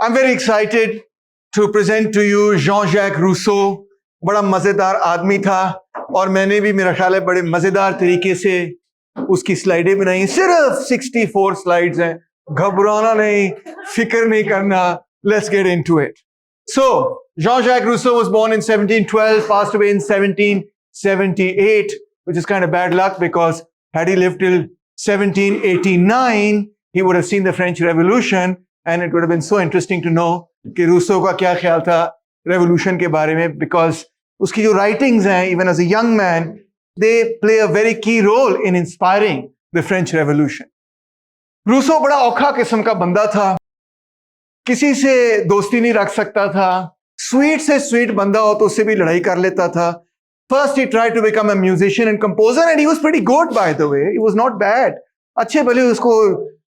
I'm very excited to present to you Jean-Jacques Rousseau. बड़ा मजेदार आदमी था और मैंने भी मेरा ख्याल है बड़े मजेदार तरीके से उसकी स्लाइडें बनाई। सिर्फ 64 स्लाइड्स हैं, घबराना नहीं, फिक्र नहीं करना। Let's get into it. So, Jean-Jacques Rousseau was born in 1712, passed away in 1778, which is kind of bad luck because had he lived till 1789, he would have seen the French Revolution and it would have been so interesting to know कि Rousseau का क्या ख्याल था revolution के बारे में, because उसकी जो राइटिंग्स हैं, even as a young man, they play a very key role in inspiring the French Revolution. Rousseau बड़ा औखा किस्म का बंदा था, किसी से दोस्ती नहीं रख सकता था, स्वीट से स्वीट बंदा हो तो उससे भी लड़ाई कर लेता था। First he tried to become a musician and composer and he was pretty good, by the way. He was not bad. अच्छे भले उसको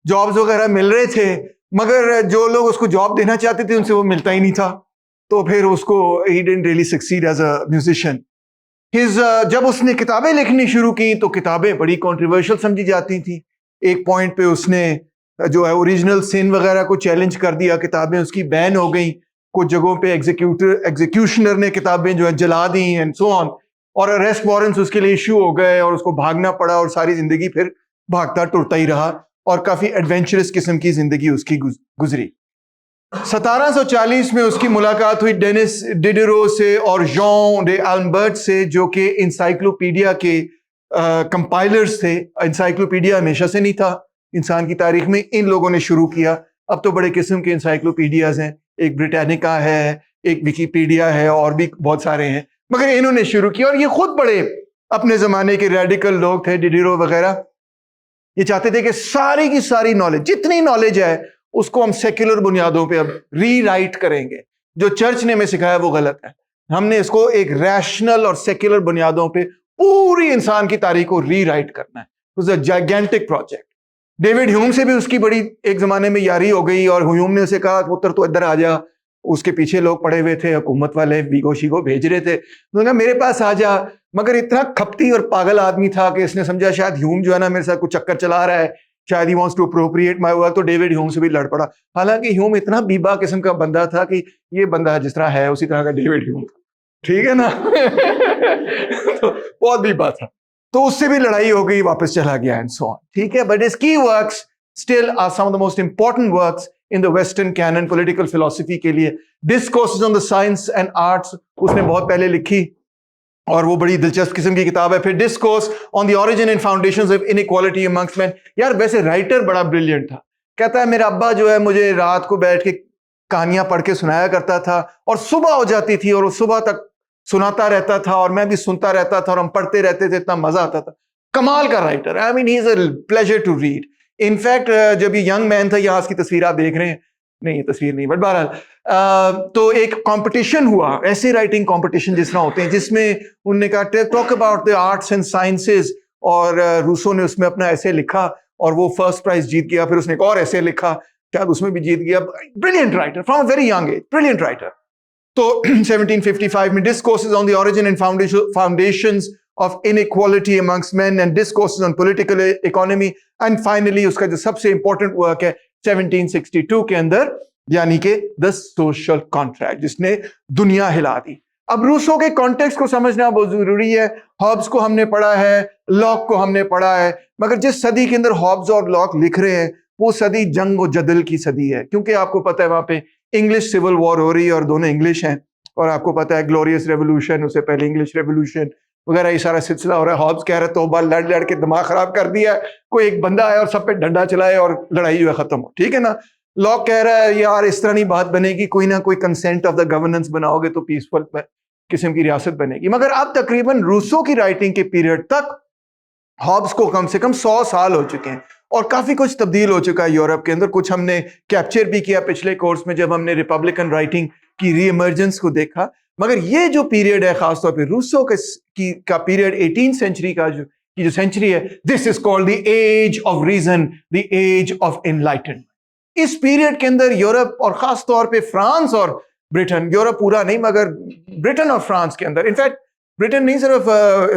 जॉब्स वगैरह मिल रहे थे, मगर जो लोग उसको जॉब देना चाहते थे उनसे वो मिलता ही नहीं था, तो फिर उसको he didn't really succeed as a musician. जब उसने किताबें लिखनी शुरू की तो किताबें बड़ी कंट्रोवर्शियल समझी जाती थी। एक पॉइंट पे उसने जो है ओरिजिनल सिन वगैरह को चैलेंज कर दिया, किताबें उसकी बैन हो गई, कुछ जगहों पे एग्जीक्यूशनर ने किताबें जो है जला दी एंड सो ऑन, और अरेस्ट वारंट्स उसके लिए इशू हो गए और उसको भागना पड़ा और सारी जिंदगी फिर भागता टुरता ही रहा और काफी एडवेंचरस किस्म की जिंदगी उसकी गुजरी। 1740 में उसकी मुलाकात हुई डेनिस डिडरो से और जॉन डे अल्बर्ट से, जो कि इंसाइक्लोपीडिया के कंपाइलर्स थे। इंसाइक्लोपीडिया हमेशा से नहीं था इंसान की तारीख में, इन लोगों ने शुरू किया। अब तो बड़े किस्म के इंसाइक्लोपीडियाज हैं, एक ब्रिटानिका है, एक विकीपीडिया है और भी बहुत सारे हैं, मगर इन्होंने शुरू किया। और ये खुद बड़े अपने जमाने के रेडिकल लोग थे, डिडिरो वगैरह। ये चाहते थे कि सारी की सारी नॉलेज, जितनी नॉलेज है उसको हम सेक्युलर बुनियादों पे अब रीराइट करेंगे। जो चर्च ने हमें सिखाया वो गलत है, हमने इसको एक रैशनल और सेक्युलर बुनियादों पे पूरी इंसान की तारीख को रीराइट करना है। It was a gigantic project. David Hume से भी उसकी बड़ी एक जमाने में यारी हो गई और ह्यूम ने उसे कहा पुत्र तो इधर आ जा। उसके पीछे लोग पड़े हुए थे, हुकूमत वाले वीगो शीगो भेज रहे थे, उन्होंने कहा मेरे पास आ जा। मगर इतना खपती और पागल आदमी था कि इसने समझा शायद ह्यूम जो है ना मेरे साथ कुछ चक्कर चला रहा है, शायद he wants to appropriate my work, तो डेविड ह्यूम से भी लड़ पड़ा। हालांकि ह्यूम इतना बीबा किस्म का बंदा था कि ये बंदा जिस तरह है उसी तरह का डेविड ह्यूम था, ठीक है ना। तो बहुत बीबा था, तो उससे भी लड़ाई हो गई, वापस चला गया एंड सो ऑन, ठीक है। But his key works still are some of the most important works in the western canon political philosophy के लिए। Discourses on the science and arts उसने बहुत पहले लिखी और वो बड़ी दिलचस्प किस्म की किताब है। फिर discourse on the origin and foundations of inequality amongst man. यार वैसे राइटर बड़ा ब्रिलियंट था। कहता है मेरा अब्बा जो है मुझे रात को बैठ के कहानियां पढ़ के सुनाया करता था और सुबह हो जाती थी और सुबह तक सुनाता रहता था और मैं भी सुनता रहता था और हम पढ़ते रहते थे, इतना मजा आता था। कमाल का writer, I mean he is a pleasure to read. In fact जब ये यंग मैन था, यहाँ इसकी तस्वीर आप देख रहे हैं, नहीं ये तस्वीर नहीं बट बहरहाल, तो एक कंपटीशन हुआ, ऐसे राइटिंग कंपटीशन जिस तरह होते हैं, जिसमें उन्होंने कहा talk about the arts and sciences, और रूसो ने उसमें अपना ऐसे लिखा और वो फर्स्ट प्राइज जीत गया। फिर उसने एक और ऐसे लिखा, शायद उसमें भी जीत गया। Brilliant writer from a very young age, brilliant writer. तो 1755 में discourses on the origin and foundations of inequality amongst main and discourses on political economy, and finally उसका जो सबसे इंपॉर्टेंट वर्क है 1762 के अंदर, यानी कि द सोशल कॉन्ट्रैक्ट, जिसने दुनिया हिला दी। अब रूसो के कॉन्टेक्स्ट को समझना बहुत जरूरी है। हॉब्स को हमने पढ़ा है, लॉक को हमने पढ़ा है, मगर जिस सदी के अंदर हॉब्स और लॉक लिख रहे हैं वो सदी जंग और जदल की सदी है, क्योंकि आपको पता है वहां पे इंग्लिश सिविल वॉर हो रही है और दोनों इंग्लिश हैं, और आपको पता है ग्लोरियस रेवोल्यूशन, उससे पहले इंग्लिश रेवोल्यूशन वगैरह, ये सारा सिलसिला हो रहा है। हॉब्स कह रहे तौबा, लड़ लड़ के दिमाग खराब कर दिया, कोई एक बंदा आया और सब पे डंडा चलाए और लड़ाई जो है खत्म हो, ठीक है ना। लॉक कह रहा है यार इस तरह नहीं बात बनेगी, कोई ना कोई कंसेंट ऑफ द गवर्नेंस बनाओगे तो पीसफुल किस्म की रियासत बनेगी। मगर अब तकरीबन रूसो की राइटिंग के पीरियड तक हॉब्स को कम से कम 100 साल हो चुके हैं और काफी कुछ तब्दील हो चुका है यूरोप के अंदर। कुछ हमने कैप्चर भी किया पिछले कोर्स में जब हमने रिपब्लिकन राइटिंग की रीइमर्जेंस को देखा। मगर ये जो पीरियड है खासतौर पे रूसो का पीरियड 18th सेंचुरी का जो सेंचुरी है, this is called the age of reason, the age of enlightenment. इस पीरियड के अंदर यूरोप और खास तौर पे फ्रांस और ब्रिटेन, यूरोप पूरा नहीं मगर ब्रिटेन और फ्रांस के अंदर, इनफैक्ट ब्रिटेन नहीं सिर्फ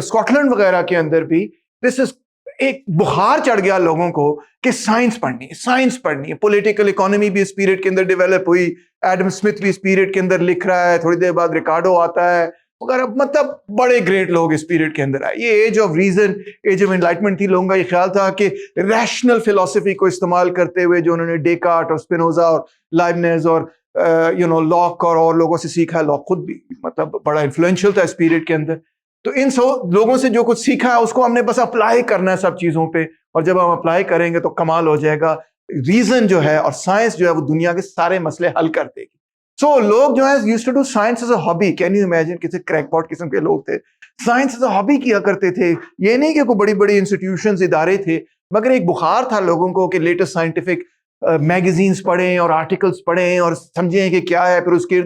स्कॉटलैंड वगैरह के अंदर भी, दिस इज एक बुखार चढ़ गया लोगों को कि साइंस पढ़नी है। पॉलिटिकल इकोनॉमी भी इस पीरियड के अंदर डेवलप हुई, एडम स्मिथ भी इस पीरियड के अंदर लिख रहा है, थोड़ी देर बाद रिकार्डो आता है वगैरह, मतलब बड़े ग्रेट लोग इस पीरियड के अंदर आए। ये age of reason, age of enlightenment थी। लोगों का ये ख्याल था कि रैशनल फिलॉसफी को इस्तेमाल करते हुए जो उन्होंने डेकार्ट और स्पिनोजा और लाइबनिज और लॉक और लोगों से सीखा, लॉक खुद भी मतलब बड़ा इन्फ्लुएंशियल था इस पीरियड के अंदर। तो इन सब लोगों से जो कुछ सीखा है उसको हमने बस अप्लाई करना है सब चीजों पे, और जब हम अप्लाई करेंगे तो कमाल हो जाएगा। रीजन जो है और साइंस जो है वो दुनिया के सारे मसले हल कर देगी। सो लोग जो है used to do science as a hobby. Can you imagine, किसी क्रैकपॉट किस्म के लोग थे, साइंस एज अ हॉबी किया करते थे। ये नहीं कि कोई बड़ी बड़ी इंस्टीट्यूशंस इदारे थे, मगर एक बुखार था लोगों को कि लेटेस्ट साइंटिफिक मैगजीन्स पढ़ें और आर्टिकल्स पढ़ें और समझें कि क्या है। फिर उसके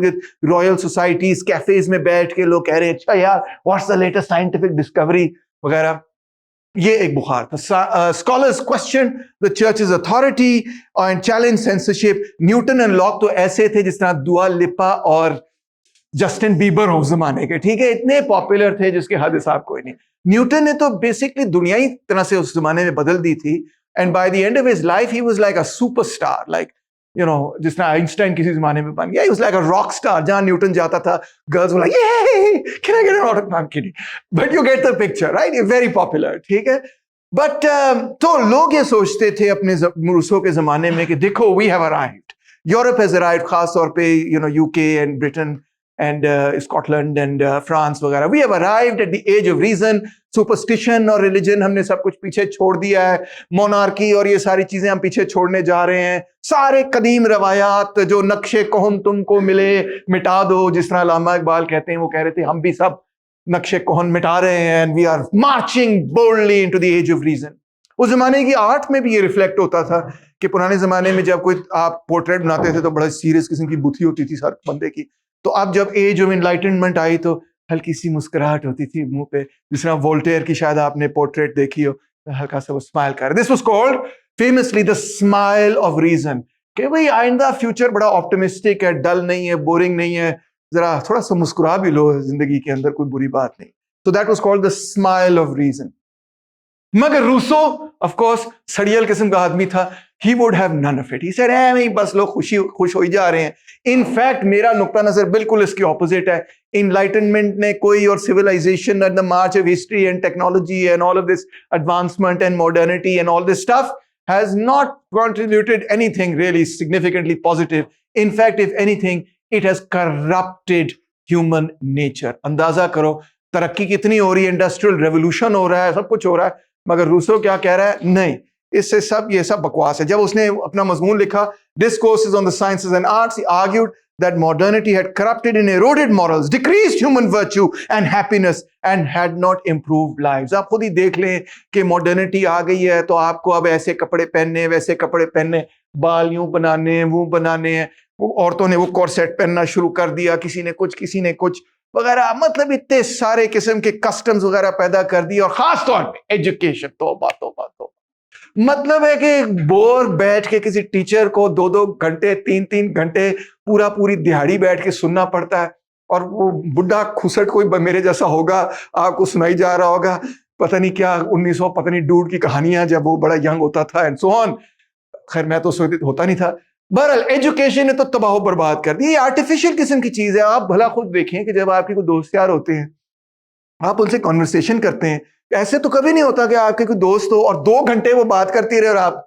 रॉयल सोसाइटीज कैफेज में बैठ के लोग कह रहे हैं अच्छा यार what's the latest scientific discovery वगैरह। ये एक बुखार था। Scholars question the churches authority and challenge censorship. Newton and lock तो ऐसे थे जिस तरह दुआ लिपा और जस्टिन बीबर हो जमाने के, ठीक है, इतने पॉपुलर थे जिसके हद हिसाब कोई नहीं। न्यूटन ने तो बेसिकली दुनिया ही तरह से उस जमाने में बदल दी थी। And by the end of his life, he was like a superstar, like, you know, जिस तरह आइंस्टाइन किसी जमाने में बन गया, he was like a rock star. जहां न्यूटन जाता था, girls were like, yay, can I get an autograph? I'm kidding. But you get the picture, right? Very popular, ठीक है? But तो लोग ये सोचते थे अपने रूसों के जमाने में कि देखो, we have arrived. Europe has arrived, खास तौर पे, you know, UK and Britain and Scotland and France वगैरह. We have arrived at the age of reason. Superstition और रिलीजन हमने सब कुछ पीछे छोड़ दिया है। मोनार्की और ये सारी चीजें हम पीछे छोड़ने जा रहे हैं। सारे कदीम रवायात जो नक्शे कोहन तुमको मिले मिटा दो, जिस तरह अल्लामा इकबाल कहते हैं, वो कह रहे थे हम भी सब नक्शे कोहन मिटा रहे हैं। And we are marching boldly into the age of reason. उस जमाने की आर्ट में भी ये रिफ्लेक्ट होता था कि पुराने जमाने में जब कोई आप पोर्ट्रेट बनाते थे तो बड़ा सीरियस किस्म की बुद्धि होती थी हर बंदे की। तो अब जब एज ऑफ एनलाइटनमेंट आई तो हल्की सी मुस्कुराहट होती थी मुंह पे, जिस तरह वोल्टेयर की शायद आपने पोर्ट्रेट देखी हो, तो हल्का सा वो स्माइल कर। This was called famously the smile of reason, कि भाई आइंदा फ्यूचर बड़ा ऑप्टिमिस्टिक है, डल नहीं है, बोरिंग नहीं है, जरा थोड़ा सा मुस्कुरा भी लो जिंदगी के अंदर, कोई बुरी बात नहीं। So that was called the smile of reason. मगर रूसो ऑफ कोर्स सड़ियल किस्म का आदमी था। He would have none of it. He said, नहीं बस लोग खुश हो ही जा रहे हैं। इनफैक्ट मेरा नुक्ता नजर बिल्कुल इसके ऑपोजिट है। इनलाइटनमेंट ने कोई और civilization and the march of history and technology and all of this advancement and modernity and all this stuff has not contributed anything really significantly positive. In fact, if anything, it has corrupted human nature. अंदाजा करो तरक्की कितनी हो रही है, industrial revolution हो रहा है, सब कुछ हो रहा है, मगर रूसो क्या कह रहा है, नहीं, इससे सब ये सब बकवास है। जब उसने अपना मजमून लिखा discourses on the sciences and arts, he argued that modernity had corrupted and eroded morals, decreased human virtue and happiness, and had not improved lives. आप खुद ही देख लें कि मॉडर्निटी आ गई है तो आपको अब ऐसे कपड़े पहनने, वैसे कपड़े पहनने, बाल यूं बनाने, वो बनाने हैं, औरतों ने वो कॉर्सेट पहनना शुरू कर दिया, किसी ने कुछ वगैरह, मतलब इतने सारे किस्म के कस्टम्स वगैरह पैदा कर दिए। और खास तौर पे एजुकेशन, तौबा मतलब है कि बोर बैठ के किसी टीचर को 2-2 घंटे 3-3 घंटे पूरी दिहाड़ी बैठ के सुनना पड़ता है, और वो बुढ़ा खुसट कोई मेरे जैसा होगा, आपको सुनाई जा रहा होगा पता नहीं क्या 1900 पता नहीं डूड की कहानियां जब वो बड़ा यंग होता था एंड सो ऑन। खैर मैं तो होता नहीं था। बहरहाल एजुकेशन ने तो तबाह बर्बाद कर दी। ये आर्टिफिशियल किस्म की चीज है। आप भला खुद देखें कि जब आपके कोई दोस्त यार होते हैं, आप उनसे कॉन्वर्सेशन करते हैं, ऐसे तो कभी नहीं होता कि आपके कोई दोस्त हो और 2 घंटे वो बात करती रहे और आप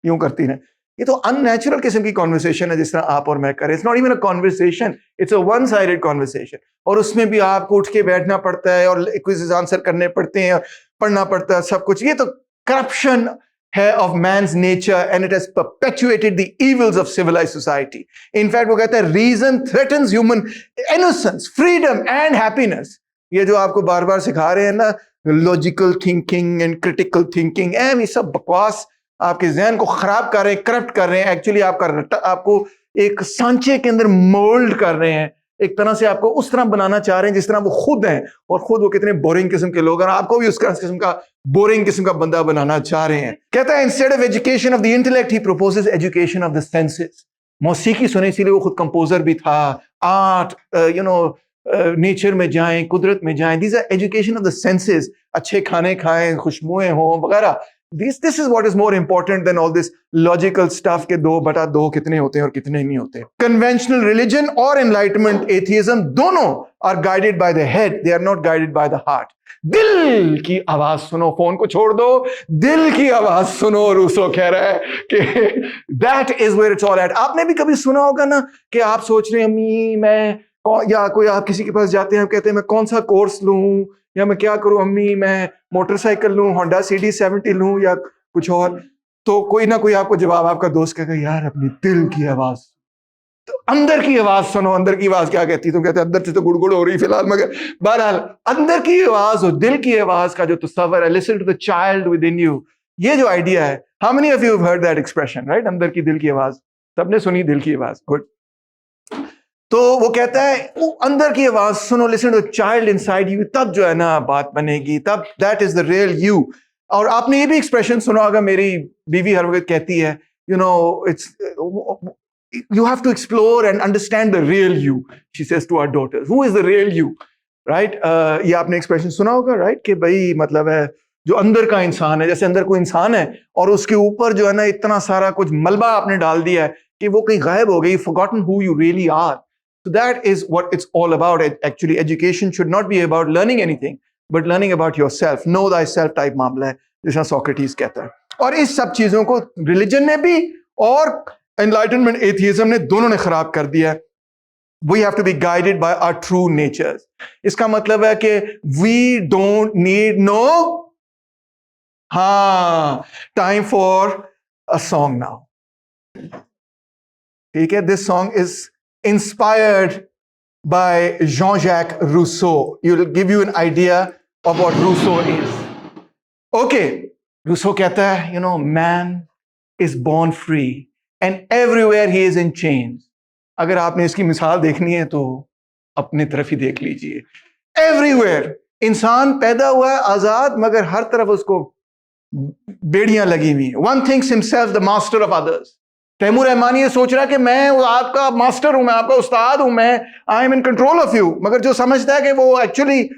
यूं करती रहे। ये तो अननेचुरल किस्म की कॉन्वर्सेशन है जिस तरह आप और मैं करें। It's not even a conversation, it's a one sided conversation. और उसमें भी आपको उठ के बैठना पड़ता है और क्विज़ आंसर करने पड़ते हैं और पढ़ना पड़ता है सब कुछ। ये तो करप्शन है of man's nature and it has perpetuated the evils of civilized society. In fact वो कहता है reason threatens human innocence, freedom and happiness. ये जो आपको बार बार सिखा रहे हैं ना, logical thinking and critical thinking, ये सब बकवास आपके जहन को खराब कर रहे हैं, करप्ट कर रहे हैं। एक्चुअली आपको एक सांचे के अंदर मोल्ड कर रहे हैं, एक तरह से आपको उस तरह बनाना चाह रहे हैं जिस तरह वो खुद हैं, और खुद वो कितने बोरिंग किस्म के लोग हैं, आपको भी उस किस्म का बोरिंग किस्म का बंदा बनाना चाह रहे हैं। कहता है instead of education of the intellect he proposes education of the senses. मौसीकी सुने इसीलिए वो खुद कंपोजर भी था, आर्ट नेचर में जाएं, कुदरत में जाएं. These are education of the senses. अच्छे खाने खाएं, खुशबुएं हों वगैरह. This is what is more important than all this logical stuff के 2/2 कितने होते हैं और कितने नहीं होते. Conventional religion और enlightenment atheism दोनों are guided by the head. They are not guided by the heart. दिल की आवाज सुनो, फोन को छोड़ दो, दिल की आवाज सुनो. रूसो कह रहा है कि that is where it's all at. आपने भी कभी सुना होगा ना कि आप सोच रहे हैं अम्मी मैं, या कोई आप किसी के पास जाते हैं, आप कहते हैं मैं कौन सा कोर्स लूं या मैं क्या करूं अम्मी, मैं मोटरसाइकिल लूं, होंडा CD70 लूं या कुछ और. तो कोई ना कोई आपको जवाब, आपका दोस्त कहेगा यार अपनी दिल की आवाज, तो अंदर की आवाज सुनो. अंदर की आवाज क्या कहती है? तुम कहते हैं अंदर से तो गुड़गुड़ हो रही फिलहाल, मगर बहरहाल अंदर की आवाज और दिल की आवाज का जो तस्वर है, listen to the child within you, ये जो आइडिया है. How many of you have heard that expression, right? अंदर की दिल की आवाज. सबने सुनी दिल की आवाज. गुड. तो वो कहता है वो अंदर की आवाज सुनो, listen to the child inside you, तब जो है ना बात बनेगी, तब that is the real you. और आपने ये भी एक्सप्रेशन सुना होगा, मेरी बीवी हर वक्त कहती है, you know it's you have to explore and understand the real you, she says to our daughters. Who is the real you, right? ये आपने एक्सप्रेशन सुना होगा, right? कि भाई मतलब है जो अंदर का इंसान है, जैसे अंदर कोई इंसान है और उसके ऊपर जो है ना इतना सारा कुछ मलबा आपने डाल दिया है कि वो कहीं गायब हो गई, forgotten who you really are. So that is what it's all about. Actually, education should not be about learning anything, but learning about yourself. Know thyself type मामला है, जैसा सोक्रेटिस कहता है. और इस सब चीजों को रिलीजन ने भी और एनलाइटनमेंट एथियज्म ने दोनों ने खराब कर दिया. We have to be guided by our true natures. इसका मतलब है कि वी डोंट नीड नो. हाँ, time for a song now. ठीक है, this song is inspired by Jean-Jacques Rousseau. You will give you an idea of what Rousseau is. Okay, Rousseau कहता है, you know, man is born free and everywhere he is in chains. अगर आपने इसकी मिसाल देखनी है तो अपनी तरफ ही देख लीजिए. Everywhere इंसान पैदा हुआ है आजाद, मगर हर तरफ उसको बेड़ियां लगी हुई हैं. One thinks himself the master of others. Taimur Rahmani ये सोच रहा है कि मैं आपका मास्टर हूं, मैं आपका उस्ताद हूं, मैं I am in control of you. मगर जो समझता है कि वो एक्चुअली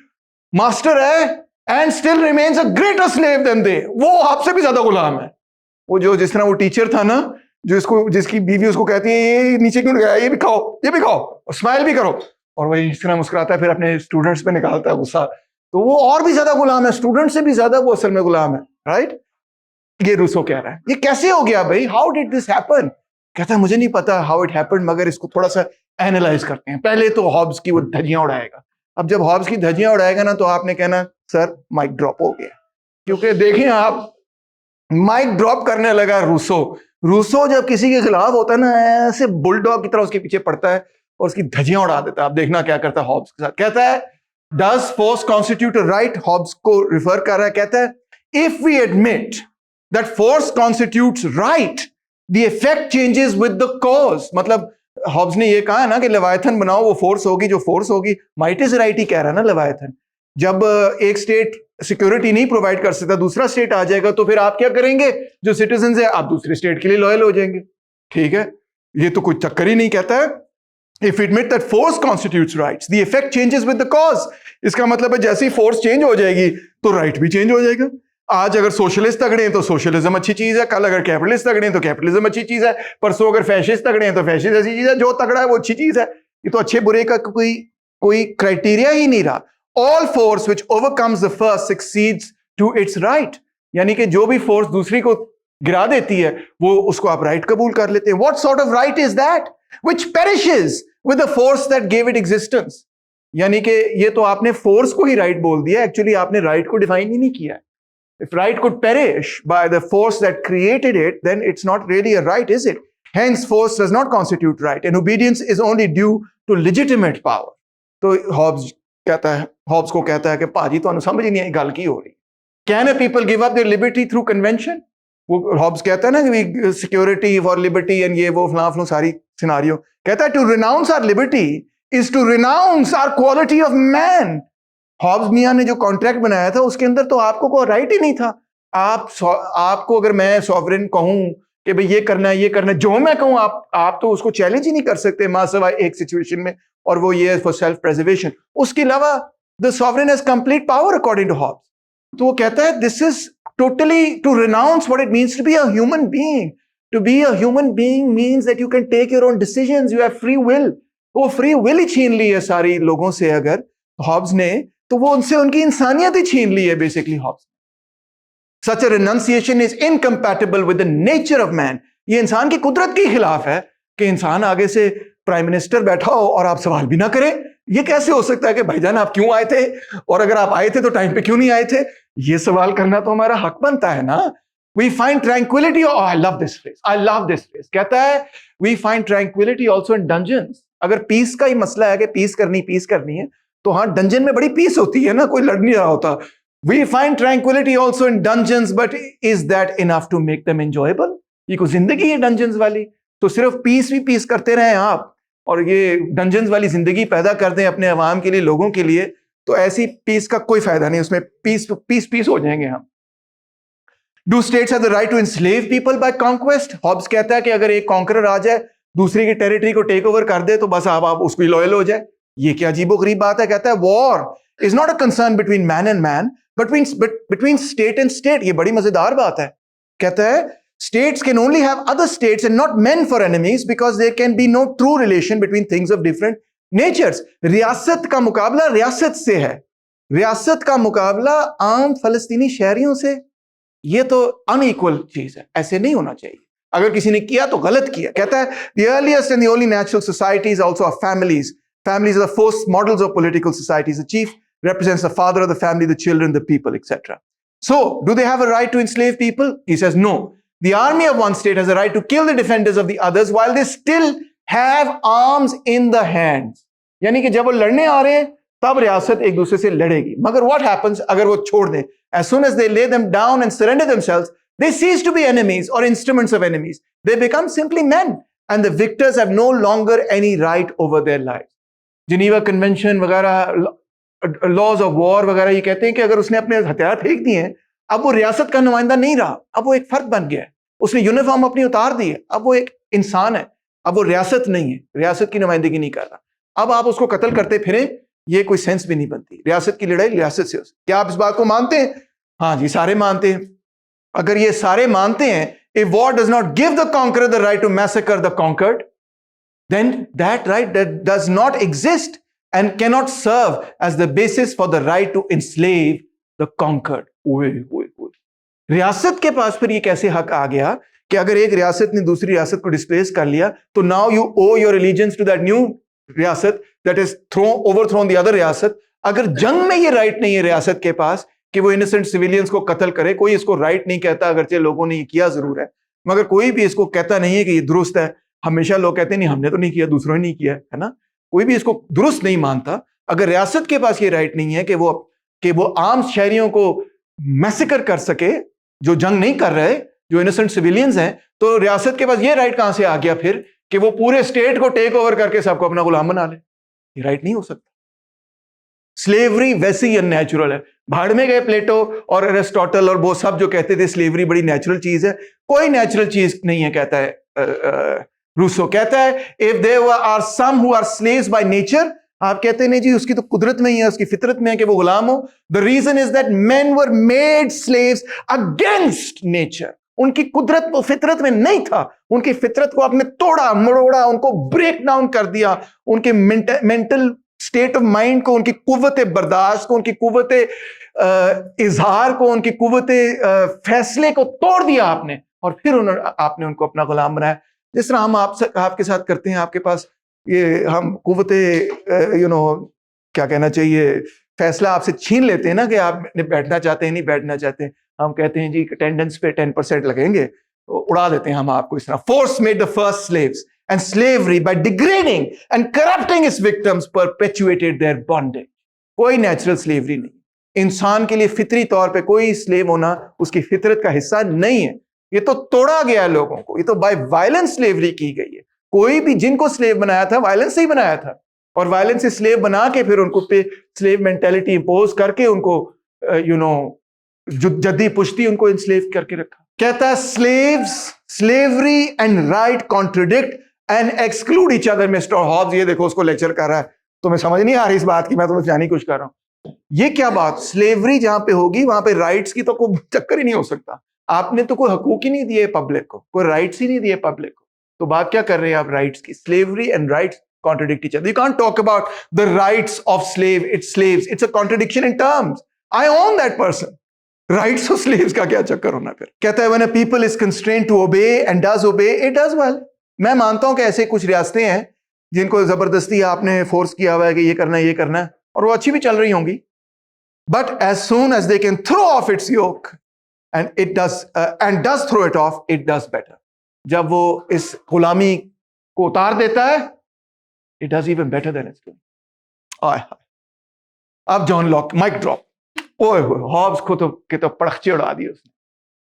मास्टर है and still remains a greater slave than they, वो आपसे भी ज्यादा गुलाम है. वो जो जिस तरह वो टीचर था ना, जो इसको जिसकी बीवी उसको कहती है ये नीचे क्यों गया, ये भी खाओ, ये भी खाओ, और स्माइल भी करो, और वही इस तरह मुस्कुराता है, फिर अपने स्टूडेंट्स पे निकालता है गुस्सा. तो वो और भी ज्यादा गुलाम है, स्टूडेंट से भी ज्यादा वो असल में गुलाम है, राइट? ये रूसो कह रहा है. ये कैसे हो गया भाई? How did this happen? कहता है मुझे नहीं पता हाउ इट हैपेंड, मगर इसको थोड़ा सा एनालाइज करते हैं. पहले तो हॉब्स की वो धज्जियां उड़ाएगा. अब जब हॉब्स की धज्जियां उड़ाएगा ना, तो आपने कहना सर माइक ड्रॉप हो गया, क्योंकि देखें आप, माइक ड्रॉप करने लगा रूसो. रूसो जब किसी के खिलाफ होता है ना, ऐसे बुलडॉग की तरह उसके पीछे पड़ता है और उसकी धज्जियां उड़ा देता है. आप देखना क्या करता है हॉब्स के साथ. कहता है does force constitute a right? Hobbes को रिफर कर रहा है. कहता है if we admit that force constitutes right, the effect changes with the cause. मतलब हॉब्स ने ये कहा है ना कि लेवायथन बनाओ, वो फोर्स होगी, जो फोर्स होगी, माइट इज राइट ही कह रहा है ना लेवायथन. जब एक स्टेट सिक्योरिटी नहीं प्रोवाइड कर सकता, दूसरा स्टेट आ जाएगा, तो फिर आप क्या करेंगे? जो सिटीजन है आप दूसरे स्टेट के लिए लॉयल हो जाएंगे. ठीक है, ये तो कोई चक्कर ही नहीं. कहता है if admit that force constitutes rights, the effect changes with the cause. इसका मतलब है जैसे ही फोर्स चेंज हो जाएगी तो राइट भी चेंज हो जाएगा. आज अगर सोशलिस्ट तगड़े हैं तो सोशलिज्म अच्छी चीज है, कल अगर कैपिटलिस्ट तगड़े हैं तो कैपिटलिज्म अच्छी चीज है, परसों अगर फैशिस्ट तगड़े हैं तो फैशिस्ट अच्छी चीज है. जो तगड़ा है वो अच्छी चीज है. ये तो अच्छे बुरे का कोई क्राइटेरिया ही नहीं रहा. All force which overcomes the first succeeds to its right. यानी कि जो भी फोर्स दूसरी को गिरा देती है, वो उसको आप राइट कबूल कर लेते हैं. What sort of right is that? Which perishes with the force that gave it existence. यानी कि ये तो आपने फोर्स को ही राइट बोल दिया, एक्चुअली आपने राइट को डिफाइन ही नहीं किया. If right could perish by the force that created it, then it's not really a right, is it? Hence, force does not constitute right, and obedience is only due to legitimate power. तो Hobbs को कहता है कि पाजी तो समझ ही नहीं आई गल की हो रही. Can a people give up their liberty through convention? वो हॉब्स कहता है ना कि सिक्योरिटी फॉर लिबर्टी एंड ये वो फलां सारी सिनारियो. कहता है to renounce our liberty is to renounce our quality of man. Hobbes मियां ने जो कॉन्ट्रैक्ट बनाया था उसके अंदर तो आपको कोई राइट ही नहीं था. आपको अगर मैं सॉवरेन कहूं कि भाई ये करना है, ये करना है, जो मैं कहूं आप तो उसको चैलेंज ही नहीं कर सकते मां सिवाय एक सिचुएशन में, और वो ये फॉर सेल्फ प्रेजर्वेशन। उसके अलावा the sovereign has complete power according to Hobbes. तो वो कहता है this is totally to renounce what it means to be a human being. To be a human being means that you can take your own decisions, you have free will. वो free will ही छीन ली है सारी लोगों से अगर Hobbs ने, तो वो उनसे उनकी इंसानियत ही छीन ली है basically Hobbes. Such a renunciation is incompatible with the nature of man. ये इंसान की कुदरत के खिलाफ है कि इंसान आगे से प्राइम मिनिस्टर बैठा हो और आप सवाल भी ना करें। ये कैसे हो सकता है कि भाईजान आप क्यों आए थे, और अगर आप आए थे तो टाइम पे क्यों नहीं आए थे? ये सवाल करना तो हमारा हक बनता है ना। We find tranquility. Oh, I love this phrase. I love this phrase. कहता है we find tranquility also in dungeons. अगर पीस का ही मसला है कि पीस करनी है, तो हाँ डंजन में बड़ी पीस होती है ना, कोई लड़ नहीं रहा होता। We find tranquility also in dungeons, but is that enough to make them enjoyable? ये कोई जिंदगी है डंजन्स वाली? तो सिर्फ पीस करते रहें आप और ये डंजन्स वाली जिंदगी पैदा कर दें अपने अवाम के लिए, लोगों के लिए, तो ऐसी पीस का कोई फायदा नहीं, उसमें पीस हो जाएंगे हम। Do states have the right to enslave people by conquest? Hobbes कहता है कि अगर एक कॉन्करर आ जाए दूसरी की टेरिटरी को टेक ओवर कर दे तो बस आप उसको लॉयल हो जाए। ये क्या अजीबोगरीब बात है। कहता है war is not a concern between man and man but between state and state। ये बड़ी मजेदार बात है। कहता है states can only have other states and not men for enemies because there can be no true relation between things of different natures। रियासत का मुकाबला रियासत से है, रियासत का मुकाबला आम फलस्तीनी शहरियों से। ये तो अनइक्वल चीज है, ऐसे नहीं होना चाहिए। अगर किसी ने किया तो गलत किया। कहता है the earliest and the only natural societies also are families। Families are the first models of political societies। The chief represents the father of the family, the children, the people, etc. So, do they have a right to enslave people? He says no. The army of one state has a right to kill the defenders of the others while they still have arms in the hands। यानी कि जब वो लड़ने आ रहे हैं तब रियासत एक दूसरे से लड़ेगी, मगर what happens अगर वो छोड़ दें? As soon as they lay them down and surrender themselves, they cease to be enemies or instruments of enemies. They become simply men, and the victors have no longer any right over their lives। Geneva convention वगैरह, laws of war वगैरह ये कहते हैं कि अगर उसने अपने हथियार फेंक दिए हैं, अब वो रियासत का नुमाइंदा नहीं रहा, अब वो एक फर्द बन गया है। उसने यूनिफॉर्म अपनी उतार दी है, अब वो एक इंसान है, अब वो रियासत नहीं है, रियासत की नुमाइंदगी नहीं कर रहा। अब आप उसको कत्ल करते फिरें, ये कोई सेंस भी नहीं बनती। रियासत की लड़ाई रियासत से। क्या आप इस बात को मानते हैं? हाँ जी, सारे मानते हैं। अगर ये सारे मानते हैं, if war does not give the conqueror the right to massacre the conquered, then that right that does not exist and cannot serve as the basis for the right to enslave the conquered। रियासत के पास फिर ये कैसे हक आ गया कि अगर एक रियासत ने दूसरी रियासत को डिस्प्लेस कर लिया तो now you owe your allegiance to that new riyasat that is overthrown the other riyasat. अगर जंग में ये राइट नहीं है रियासत के पास कि वो इनोसेंट सिविलियंस को कत्ल करे, कोई इसको राइट नहीं कहता, अगरचे लोगों ने ये किया जरूर है, मगर कोई भी इसको कहता नहीं है कि ये दुरुस्त है। हमेशा लोग कहते हैं नहीं हमने तो नहीं किया, दूसरों ने नहीं किया है ना, कोई भी इसको दुरुस्त नहीं मानता। अगर रियासत के पास ये राइट नहीं है कि वो आम शहरियों को मैसेकर कर सके जो जंग नहीं कर रहे, जो इनोसेंट सिविलियंस हैं, तो रियासत के पास ये राइट कहां से आ गया फिर कि वो पूरे स्टेट को टेक ओवर करके सबको अपना गुलाम बना ले? ये राइट नहीं हो सकता। स्लेवरी वैसे ही अननेचुरल है। भाड़ में गए प्लेटो और एरिस्टोटल और वो सब जो कहते थे स्लेवरी बड़ी नेचुरल चीज है, कोई नेचुरल चीज नहीं है। कहता है रूसो कहता है if there are some who are slaves by nature, आप कहते नहीं जी उसकी तो कुदरत में ही है, उसकी फितरत में है कि वो गुलाम हो। The reason is that men were made slaves against nature. उनकी कुदरत वो फितरत में नहीं था, उनकी फितरत को आपने तोड़ा मरोड़ा, उनको ब्रेक डाउन कर दिया, उनके मेंटल स्टेट ऑफ माइंड को, उनकी कुव्वत बर्दाश्त को, उनकी कुव्वत इजहार को, उनकी कुव्वत फैसले को तोड़ दिया आपने, और फिर आपने उनको अपना गुलाम बनाया। जिस तरह हम आपके साथ करते हैं, आपके पास ये हम कुव्वत क्या कहना चाहिए, फैसला आपसे छीन लेते हैं ना कि आप बैठना चाहते हैं नहीं बैठना चाहते हैं। हम कहते हैं जी अटेंडेंस पे 10% लगेंगे, तो उड़ा देते हैं हम आपको इस तरह। Force made the first slaves and slavery by degrading and corrupting its victims perpetuated their bondage। कोई नेचुरल स्लेवरी नहीं। इंसान के लिए फितरी तौर पे कोई स्लेव होना उसकी फितरत का हिस्सा नहीं है। ये तो तोड़ा गया लोगों को, ये तो बाय वायलेंस स्लेवरी की गई है। कोई भी जिनको स्लेव बनाया था वायलेंस से ही बनाया था, और वायलेंस से स्लेव बना के फिर उनको पे स्लेव मेंटेलिटी इंपोज करके उनको जद्दी पुश्ती उनको इंस्लेव करके रखा। कहता है slaves, slavery and right contradict and exclude each other. Mr. Hobbes ये देखो उसको लेक्चर कर रहा है, तुम्हें समझ नहीं आ रही इस बात की, मैं तुम्हें जानी कुछ कर रहा हूं। ये क्या बात, स्लेवरी जहां पे होगी वहां पे राइट्स की तो कोई चक्कर ही नहीं हो सकता। आपने तो कोई हकूक ही नहीं दिए पब्लिक को, कोई राइट्स ही नहीं दिए पब्लिक को, तो बात क्या कर रहे हैं आप राइट्स की? Slavery and rights contradict each other. You can't talk about the rights of slaves. It's a contradiction in terms. I own that person. Rights of slaves का क्या चक्कर होना फिर? कहता है when a people is constrained to obey and does obey, it does well. मैं मानता हूं कि ऐसे कुछ रियासतें हैं जिनको जबरदस्ती आपने फोर्स किया हुआ है कि ये करना है और वो अच्छी भी चल रही होंगी, but as soon as they can throw off its yoke and it does throw it off, it does better. जब वो इस गुलामी को उतार देता है, it does even better than it's doing. अब जॉन लॉक, माइक ड्रॉप, ओए हॉब्स को तो पड़खचे उड़ा दिए उसने,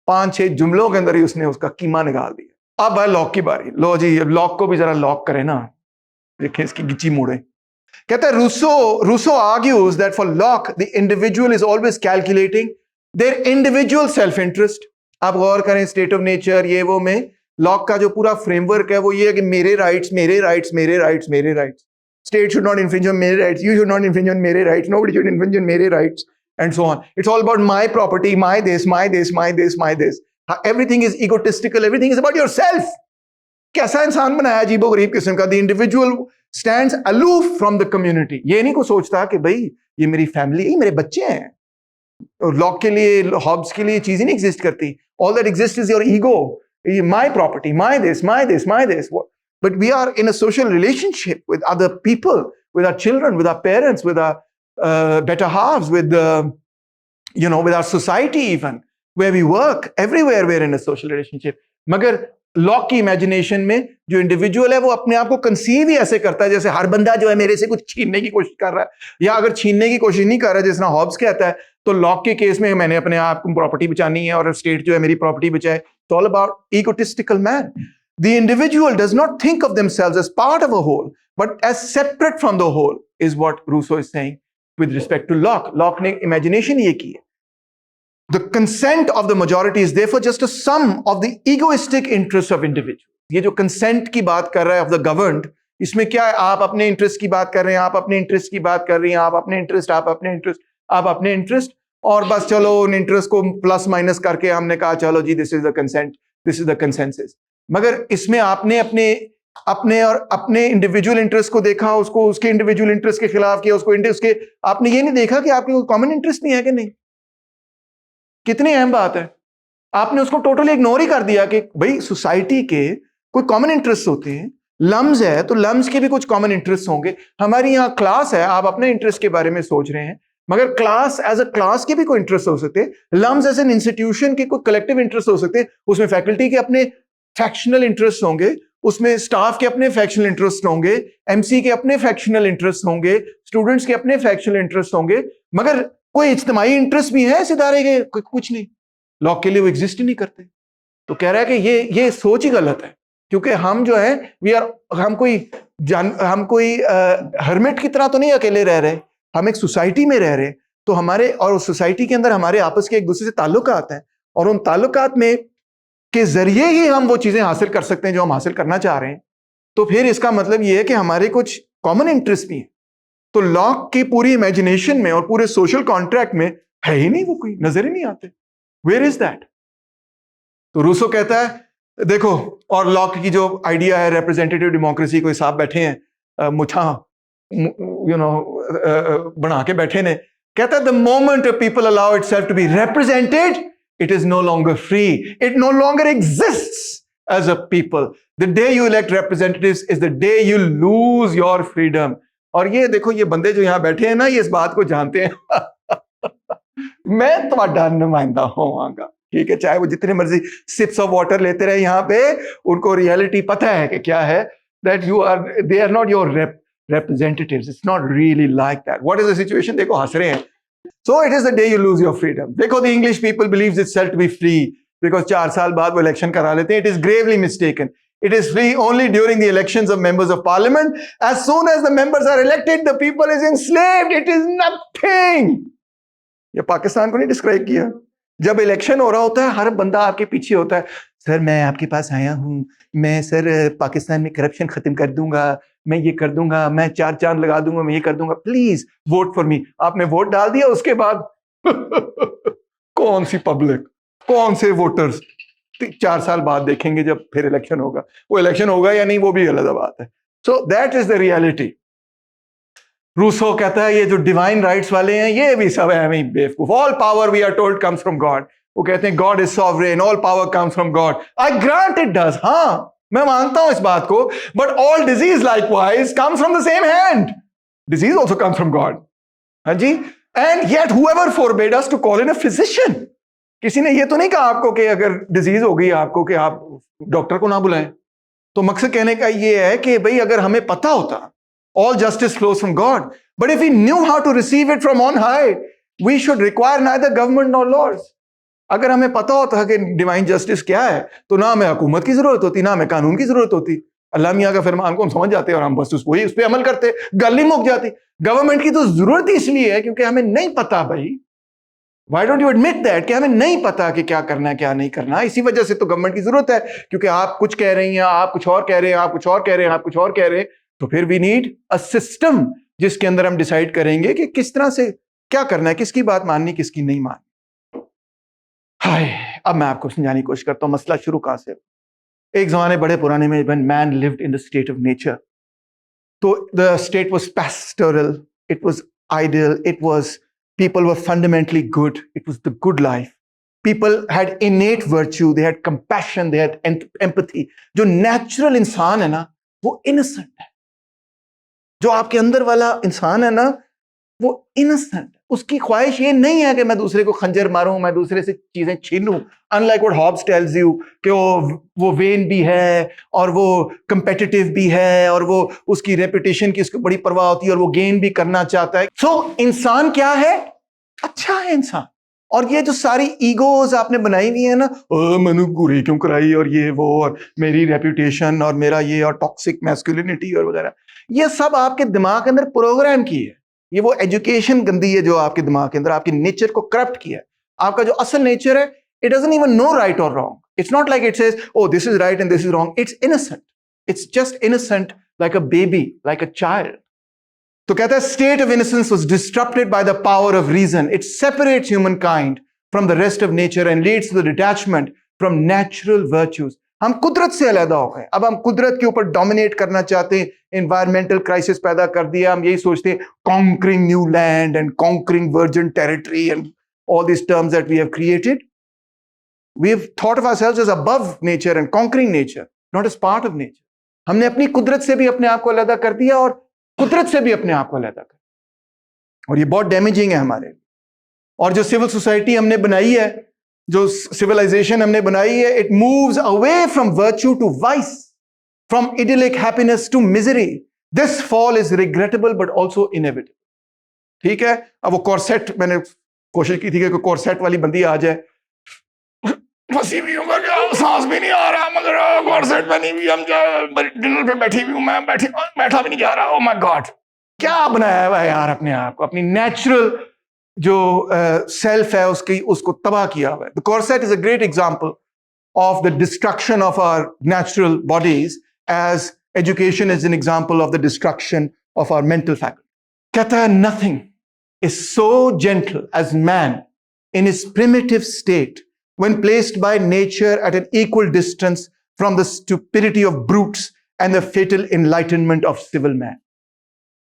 5-6 जुमलों के अंदर ही उसने उसका कीमा निकाल दिया। अब है लॉक की बारी। लो जी, लॉक को भी जरा लॉक करें ना, देखें इसकी गिच्ची मुड़े। कहता है Rousseau argues that for Locke the individual is always calculating their individual self interest. आप गौर करें स्टेट ऑफ नेचर ये वो में लॉक का जो पूरा फ्रेमवर्क है वो ये है कि मेरे rights, state should not infringe on मेरे rights, you should not infringe on मेरे rights, nobody should infringe on मेरे rights, and so on. It's all about my property, my this. Everything is egotistical, everything is about yourself. कैसा इंसान बनाया अजीबो गरीब किस्म का? The individual stands aloof from the community. ये नहीं को सोचता कि भाई ये मेरी फैमिली है, मेरे बच्चे हैं. लॉक के लिए, हॉब्स के लिए चीज ही नहीं एग्जिस्ट करती. All that exist is your ego. My property, my this. But we are in a social relationship with other people, with our children, with our parents, with our better halves, with with our society even, where we work. Everywhere we're in a social relationship. मगर lock की imagination में जो individual है वो अपने आप को conceive ही ऐसे करता है जैसे हर बंदा जो है मेरे से कुछ छीनने की कोशिश कर रहा है, या अगर छीनने की कोशिश नहीं कर रहा है जिस तरह हॉब्स कहता है, तो लॉक के केस में मैंने अपने आप को प्रॉपर्टी बचानी है और स्टेट जो है मेरी प्रॉपर्टी बचाए. It's all about egotistical man. The individual does not think of themselves as part of a whole, but as separate from the whole, is what Rousseau is saying with respect to Locke. Locke ने imagination ये की है. The consent of the majority is therefore just a sum of the egoistic interests of individuals. ये जो consent की बात कर रहा है of the governed, इसमें क्या है? आप अपने इंटरेस्ट की बात कर रहे हैं, आप अपने इंटरेस्ट की बात कर रही हैं, आप अपने इंटरेस्ट, और बस चलो उन इंटरेस्ट को प्लस माइनस करके हमने कहा चलो जी this is the consent, this is the consensus. मगर इसमें आपने अपने इंडिविजुअल इंटरेस्ट को देखा, उसको उसके इंडिविजुअल इंटरेस्ट के खिलाफ किया, उसको उसके आपने ये नहीं देखा कि आपके कोई कॉमन इंटरेस्ट नहीं है कि नहीं. कितनी अहम बात है. आपने उसको टोटली इग्नोर ही कर दिया कि भाई सोसाइटी के कोई कॉमन इंटरेस्ट होते हैं. लम्स है तो लम्स के भी कुछ कॉमन इंटरेस्ट होंगे. हमारी यहाँ क्लास है, आप अपने इंटरेस्ट के बारे में सोच रहे हैं, मगर क्लास एज अ क्लास के भी कोई इंटरेस्ट हो सकते हैं. लम्स एज एन इंस्टीट्यूशन के कोई कलेक्टिव इंटरेस्ट हो सकते हैं. उसमें फैकल्टी के अपने फैक्शनल इंटरेस्ट होंगे, उसमें स्टाफ के अपने फैक्शनल इंटरेस्ट होंगे, एमसी के अपने फैक्शनल इंटरेस्ट होंगे, स्टूडेंट्स के अपने फैक्शनल इंटरेस्ट होंगे. मगर कोई इज्तिमाई इंटरेस्ट भी है इस इदारे के? कुछ नहीं. लॉक के लिए वो एग्जिस्ट ही नहीं करते. तो कह रहा है कि ये सोच ही गलत है, क्योंकि हम जो है हम कोई हर्मिट की तरह तो नहीं अकेले रह रहे, हम एक सोसाइटी में रह रहे हैं. तो हमारे और उस सोसाइटी के अंदर हमारे आपस के एक दूसरे से ताल्लुकात हैं, और उन ताल्लुकात में के जरिए ही हम वो चीजें हासिल कर सकते हैं जो हम हासिल करना चाह रहे हैं. तो फिर इसका मतलब ये है कि हमारे कुछ कॉमन इंटरेस्ट भी हैं. तो लॉक की पूरी इमेजिनेशन में और पूरे सोशल कॉन्ट्रैक्ट में है ही नहीं, वो कोई नजर ही नहीं आते. Where is that? तो रूसो कहता है देखो, और लॉक की जो आइडिया है रिप्रेजेंटेटिव डेमोक्रेसी, कोई साहब बैठे हैं मुछा बना के बैठे ने, कहता है the moment people allow itself to be represented, it is no longer free, it no longer exists as a people. The day you elect representatives is the day you lose your freedom. और ये देखो, ये बंदे जो यहां बैठे हैं ना, ये इस बात को जानते हैं मैं तुम्हारा नुमाइंदा होवांगा, ठीक है, चाहे वो जितने मर्जी सिप्स ऑफ वाटर लेते रहे यहां पे, उनको रियलिटी पता है कि क्या है, that they are not your representatives. It's not really like that. What is the situation? देखो हंस रहे हैं. So it is the day you lose your freedom. देखो, the English people believes itself to be free because 4 साल बाद वो election करा लेते हैं. It is gravely mistaken. It is free only during the elections of members of parliament. As soon as the members are elected, the people is enslaved. It is nothing. ये पाकिस्तान को नहीं describe किया, जब election हो रहा होता है हर बंदा आपके पीछे होता है, सर मैं आपके पास आया हूँ, मैं सर पाकिस्तान में करप्शन खत्म कर दूंगा, मैं ये कर दूंगा, मैं 4 चांद लगा दूंगा, मैं ये कर दूंगा, प्लीज वोट फॉर मी। आपने वोट डाल दिया, उसके बाद कौन सी पब्लिक, कौन से वोटर्स 4 साल बाद देखेंगे जब फिर इलेक्शन होगा। वो इलेक्शन होगा या नहीं वो भी अलग बात है। So that is the reality. Rousseau कहता है ये जो डिवाइन राइट्स वाले हैं ये भी सब है बेवकूफ। All power we are told comes from God. वो कहते हैं God is sovereign, all power comes from God. I grant it does, हाँ मैं मानता हूं इस बात को, but all disease likewise comes from the same hand. Disease also comes from God. हाँ जी। And yet whoever forbade us to call in a physician. किसी ने ये तो नहीं कहा आपको कि अगर डिजीज हो गई आपको कि आप डॉक्टर को ना बुलाएं। तो मकसद कहने का ये है कि भाई अगर हमें पता होता all justice flows from God, but if we knew how to receive it from on high, we should require neither government nor laws. अगर हमें पता होता कि डिवाइन जस्टिस क्या है तो ना हमें हुकूमत की जरूरत होती, ना हमें कानून की जरूरत होती। अल्लाह मियाँ का फरमान को हम समझ जाते और हम बस उस पर अमल करते, गल ही मुक जाती। गवर्नमेंट की तो जरूरत ही इसलिए है क्योंकि हमें नहीं पता भाई। Why don't you admit that कि हमें नहीं पता कि क्या करना है क्या नहीं करना। इसी वजह से तो गवर्नमेंट की जरूरत है, क्योंकि आप कुछ कह रही हैं, आप कुछ और कह रहे हैं, आप कुछ और कह रहे हैं, आप कुछ और कह रहे हैं। तो फिर वी नीड अ सिस्टम जिसके अंदर हम डिसाइड करेंगे कि किस तरह से क्या करना है, किसकी बात माननी, किसकी नहीं माननी। हाय, अब मैं आपको समझाने की कोशिश करता हूं मसला शुरू कहां से। एक जमाने बड़े पुराने में when man lived in the state of nature, तो the state was pastoral, it was ideal, it was people were fundamentally good, it was the good life. People had innate virtue, they had compassion, they had empathy. जो natural इंसान है ना वो innocent है। जो आपके अंदर वाला इंसान है ना वो इनोसेंट। उसकी ख्वाहिश ये नहीं है कि मैं दूसरे को खंजर मारूं, मैं दूसरे से चीजें छीनूं। Unlike what Hobbes tells you कि वो वेन भी है और वो कंपेटिटिव भी है और वो उसकी रेपुटेशन की उसको बड़ी परवाह होती है और वो गेन भी करना चाहता है। सो इंसान क्या है? अच्छा है इंसान। और ये जो सारी ईगोज आपने बनाई हुई है ना, मैंने गुरी क्यों कराई और ये वो और मेरी रेपुटेशन और मेरा ये और टॉक्सिक मैस्कुलिनिटी और वगैरह, ये सब आपके दिमाग के अंदर प्रोग्राम की है। ये वो एजुकेशन गंदी है जो आपके दिमाग के अंदर आपके नेचर को करप्ट किया है। आपका जो असल नेचर है, it doesn't even know right और wrong. It's not like it says oh this is right and this is wrong. It's innocent, it's just innocent like a baby, like a child. तो कहता है state of innocence was disrupted by the power of reason. It separates human kind from the rest of nature and leads to the detachment from natural virtues. हम कुदरत से अलहदा हो गए। अब हम कुदरत के ऊपर डोमिनेट करना चाहते हैं। एनवायरमेंटल क्राइसिस पैदा कर दिया। हम यही सोचते हैं conquering new land and conquering virgin territory and all this terms that we have created. We have thought of ourselves as above nature and conquering nature, not as part of nature. हमने अपनी कुदरत से भी अपने आप को अलहदा कर दिया और कुदरत से भी अपने आप को अलहदा कर, और ये बहुत डैमेजिंग है हमारे लिए। और जो सिविल सोसाइटी हमने बनाई है, जो सिविलाइजेशन हमने बनाई है, it moves away from virtue to vice, from idyllic happiness to misery. This fall is regrettable but also inevitable. ठीक है। अब वो कॉर्सेट, मैंने कोशिश की थी कि कॉर्सेट वाली बंदी आ जाए, फंसी हुई हूँ, सांस भी नहीं आ रहा, मगर कॉर्सेट बनी हुई, हम डिनर पे बैठी हुई हूँ, मैं बैठा भी नहीं जा रहा। ओ माय गॉड, क्या बनाया हुआ है यार अपने आप को, अपनी नेचुरल जो सेल्फ है उसको तबाह किया हुआ है। The corset is a great example of the destruction of our natural bodies, as education is an example of the destruction of our mental faculty. कहता है nothing is so gentle as man in his primitive state when placed by nature at an equal distance from the stupidity of brutes and the fatal enlightenment of civil man.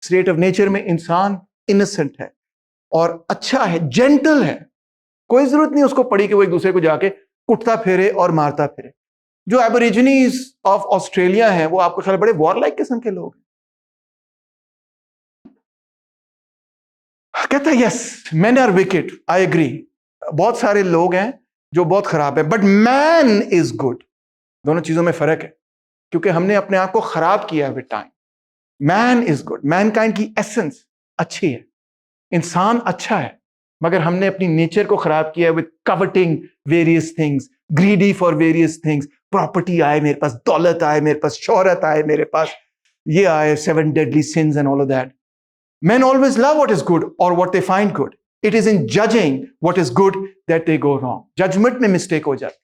State of nature में इंसान innocent है और अच्छा है, gentle है। कोई जरूरत नहीं उसको पड़ी कि वो एक दूसरे को जाके कुटता फिरे और मारता फिरे। जो एबोरिजिनीज ऑफ ऑस्ट्रेलिया हैं वो आपको ख्याल बड़े वॉरलाइक किस्म के लोग हैं। कहता है yes men are wicked, I agree, बहुत सारे लोग हैं जो बहुत खराब है, बट मैन इज गुड। दोनों चीजों में फर्क है, क्योंकि हमने अपने आप को खराब किया है with time. Man is good, Mankind की एसेंस अच्छी है, इंसान अच्छा है, मगर हमने अपनी नेचर को खराब किया है with coveting various things, greedy for various things. Property आए मेरे पास, दौलत आए मेरे पास, शोहरत आए मेरे पास, ये आए 7 deadly sins and all of that. Men always love what is good or what they find good. It is in judging what is good that they go wrong. Judgment में mistake हो जाती है।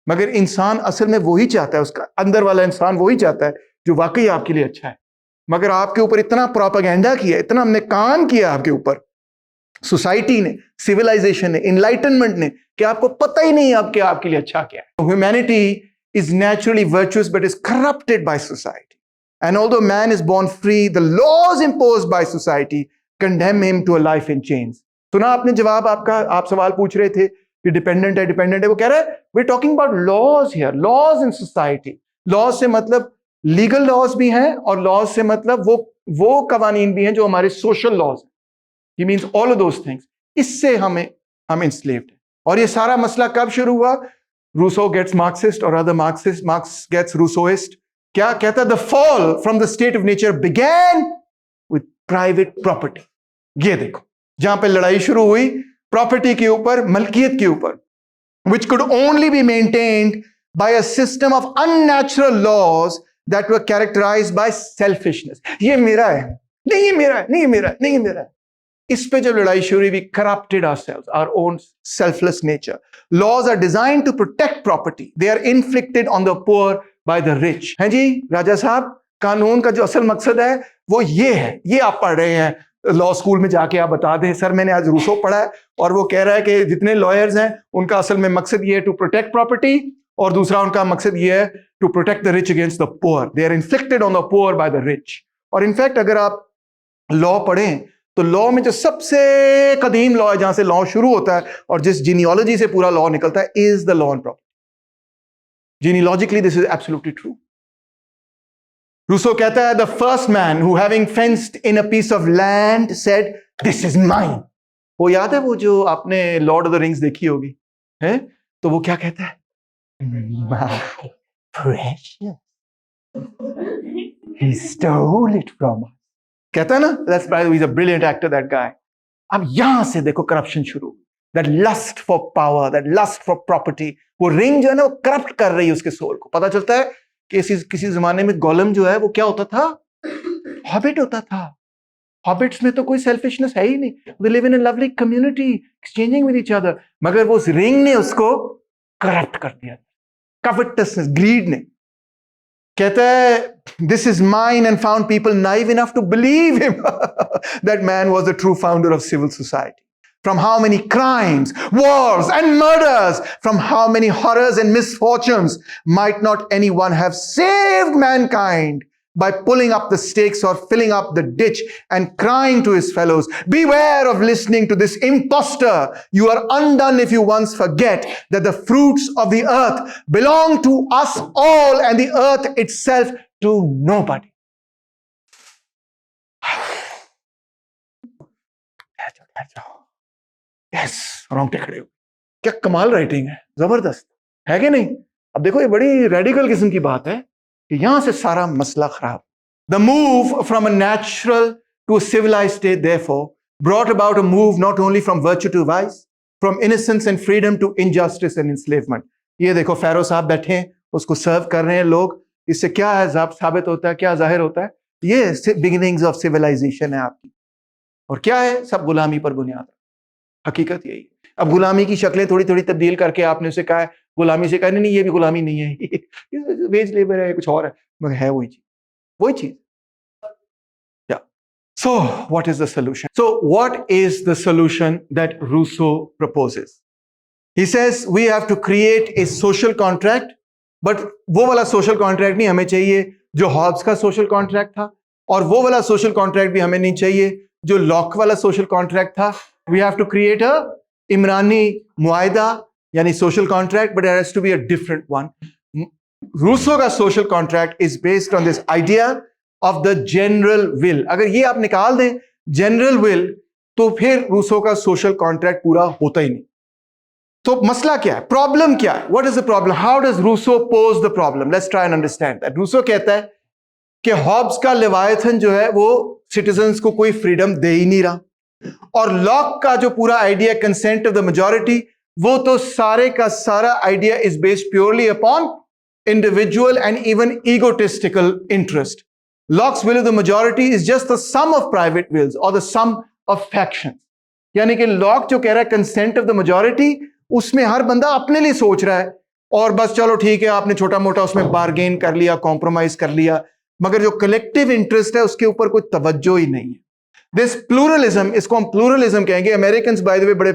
मगर इंसान असल में वही चाहता है, उसका अंदर वाला इंसान वही चाहता है जो वाकई आपके लिए अच्छा है। मगर आपके ऊपर इतना प्रोपेगेंडा किया, इतना हमने काम किया आपके ऊपर, सोसाइटी ने, सिविलाइजेशन ने, इनलाइटनमेंट ने, कि आपको पता ही नहीं अब कि आपके लिए अच्छा क्या है। Humanity is naturally virtuous but is corrupted by society. And although man is born free, the laws imposed by society condemn him to a life in chains. सुना आपने जवाब आपका, आप सवाल पूछ रहे थे कि डिपेंडेंट है, वो कह रहा है we're talking about laws here, laws in society. laws से मतलब लीगल लॉज भी हैं और लॉज से मतलब वो कवानीन भी हैं जो हमारे सोशल लॉज हैं. He means all of those things. इससे हम enslaved हैं. और ये सारा मसला कब शुरू हुआ? Rousseau gets Marxist or other Marxist, Marx gets Rousseauist. क्या कहता है? The fall from the state of nature began with private property. ये देखो जहां पे लड़ाई शुरू हुई प्रॉपर्टी के ऊपर, मलकियत के ऊपर, which could only be maintained by a system of unnatural laws that were characterized by selfishness. ये मेरा है, नहीं ये मेरा है, नहीं ये मेरा है, नहीं ये मेरा है. इस पे जब लड़ाई शुरू हुई, we corrupted ourselves, our own selfless nature. Laws are designed to protect property. They are inflicted on the poor by the rich. हैं जी राजा साहब, कानून का जो असल मकसद है वो ये है. ये आप पढ़ रहे हैं लॉ स्कूल में जाके, आप बता दें सर मैंने आज रूसो पढ़ा है और वो कह रहा है कि जितने लॉयर्स हैं उनका असल में मकसद ये है टू प्रोटेक्ट प्रॉपर्टी, और दूसरा उनका मकसद ये है to protect the rich against the poor. They are inflicted on the poor by the rich. और इनफैक्ट अगर आप लॉ पढ़ें तो लॉ में जो सबसे कदीम लॉ है, जहां से लॉ शुरू होता है और जिस जीनियोलॉजी से पूरा लॉ निकलता है, is the law on property. Genealogically this is absolutely true. Rousseau कहता है the first man who having fenced in a piece of land said this is mine. वो याद है वो जो आपने लॉर्ड ऑफ द रिंग्स देखी होगी है, तो वो क्या कहता है? My precious. He stole it from us. कहता है ना, that's why he's a brilliant actor, that guy. अब यहां से देखो करप्शन शुरू. That lust for power, that lust for property, वो रिंग जो है ना वो करप्ट कर रही है उसके सोल को. पता चलता है कि किसी जमाने में गोलम जो है वो क्या होता था? हॉबिट होता था. हॉबिट्स में तो कोई सेल्फिशनेस है ही नहीं. They live in a lovely community, exchanging with each other. मगर वो रिंग ने उसको करप्ट कर दिया. Covetousness, greed ने. कहता है this is mine, and found people naive enough to believe him that man was the true founder of civil society. From how many crimes, wars and murders, from how many horrors and misfortunes might not anyone have saved mankind by pulling up the stakes or filling up the ditch and crying to his fellows, beware of listening to this impostor. You are undone if you once forget that the fruits of the earth belong to us all and the earth itself to nobody. Yes, wrong खड़े हो. क्या कमाल writing है, जबरदस्त है कि नहीं? अब देखो ये बड़ी रेडिकल किस्म की बात है कि यहां से सारा मसला खराब. The move from a natural to a civilized state, therefore, brought about a move not only from virtue to vice, from innocence and freedom to injustice and enslavement. ये देखो फैरो साहब बैठे हैं, उसको सर्व कर रहे हैं लोग. इससे क्या है साबित होता है, क्या जाहिर होता है? ये बिगिनिंग्स ऑफ सिविलाइजेशन है आपकी. और क्या है? सब गुलामी पर बुनियाद. हकीकत यही. अब गुलामी की शक्लें थोड़ी थोड़ी तब्दील करके आपने उसे कहा गुलामी से, कहा नहीं ये भी गुलामी नहीं है, वेज लेबर है, कुछ और है, मगर है वही चीज. Yeah. So what is the solution? So what is the solution that Rousseau proposes? He says we have to create a social contract, but वो वाला social contract नहीं हमें चाहिए जो हॉब्स का social contract था, और वो वाला social contract भी हमें नहीं चाहिए जो लॉक वाला social contract था. We have to create a Imrani मुआहिदा यानी social contract, but it has to be a different one. Rousseau का social contract is based on this idea of the general will. अगर ये आप निकाल दें general will, तो फिर रूसो का social contract पूरा होता ही नहीं. तो मसला क्या है? प्रॉब्लम क्या है? What is the problem? How does Rousseau pose the problem? Let's try and understand that. Rousseau कहता है कि हॉब्स का लेवायथन जो है वो सिटीजन्स को कोई फ्रीडम दे ही नहीं रहा, और लॉक का जो पूरा idea consent of the majority, वो तो सारे का सारा idea is based purely upon individual and even egotistical interest. Locke's will of the majority is just the sum of private wills or the sum of factions. यानी कि lock जो कह रहा है कंसेंट ऑफ द मेजॉरिटी, उसमें हर बंदा अपने लिए सोच रहा है और बस चलो ठीक है आपने छोटा मोटा उसमें बार्गेन कर लिया, कॉम्प्रोमाइज कर लिया, मगर जो कलेक्टिव इंटरेस्ट है उसके ऊपर कोई तवज्जो ही नहीं है। दिस प्लूरलिज्म, इसको हम प्लूरलिज्म कहेंगे। अमेरिकन बाय द वे बड़े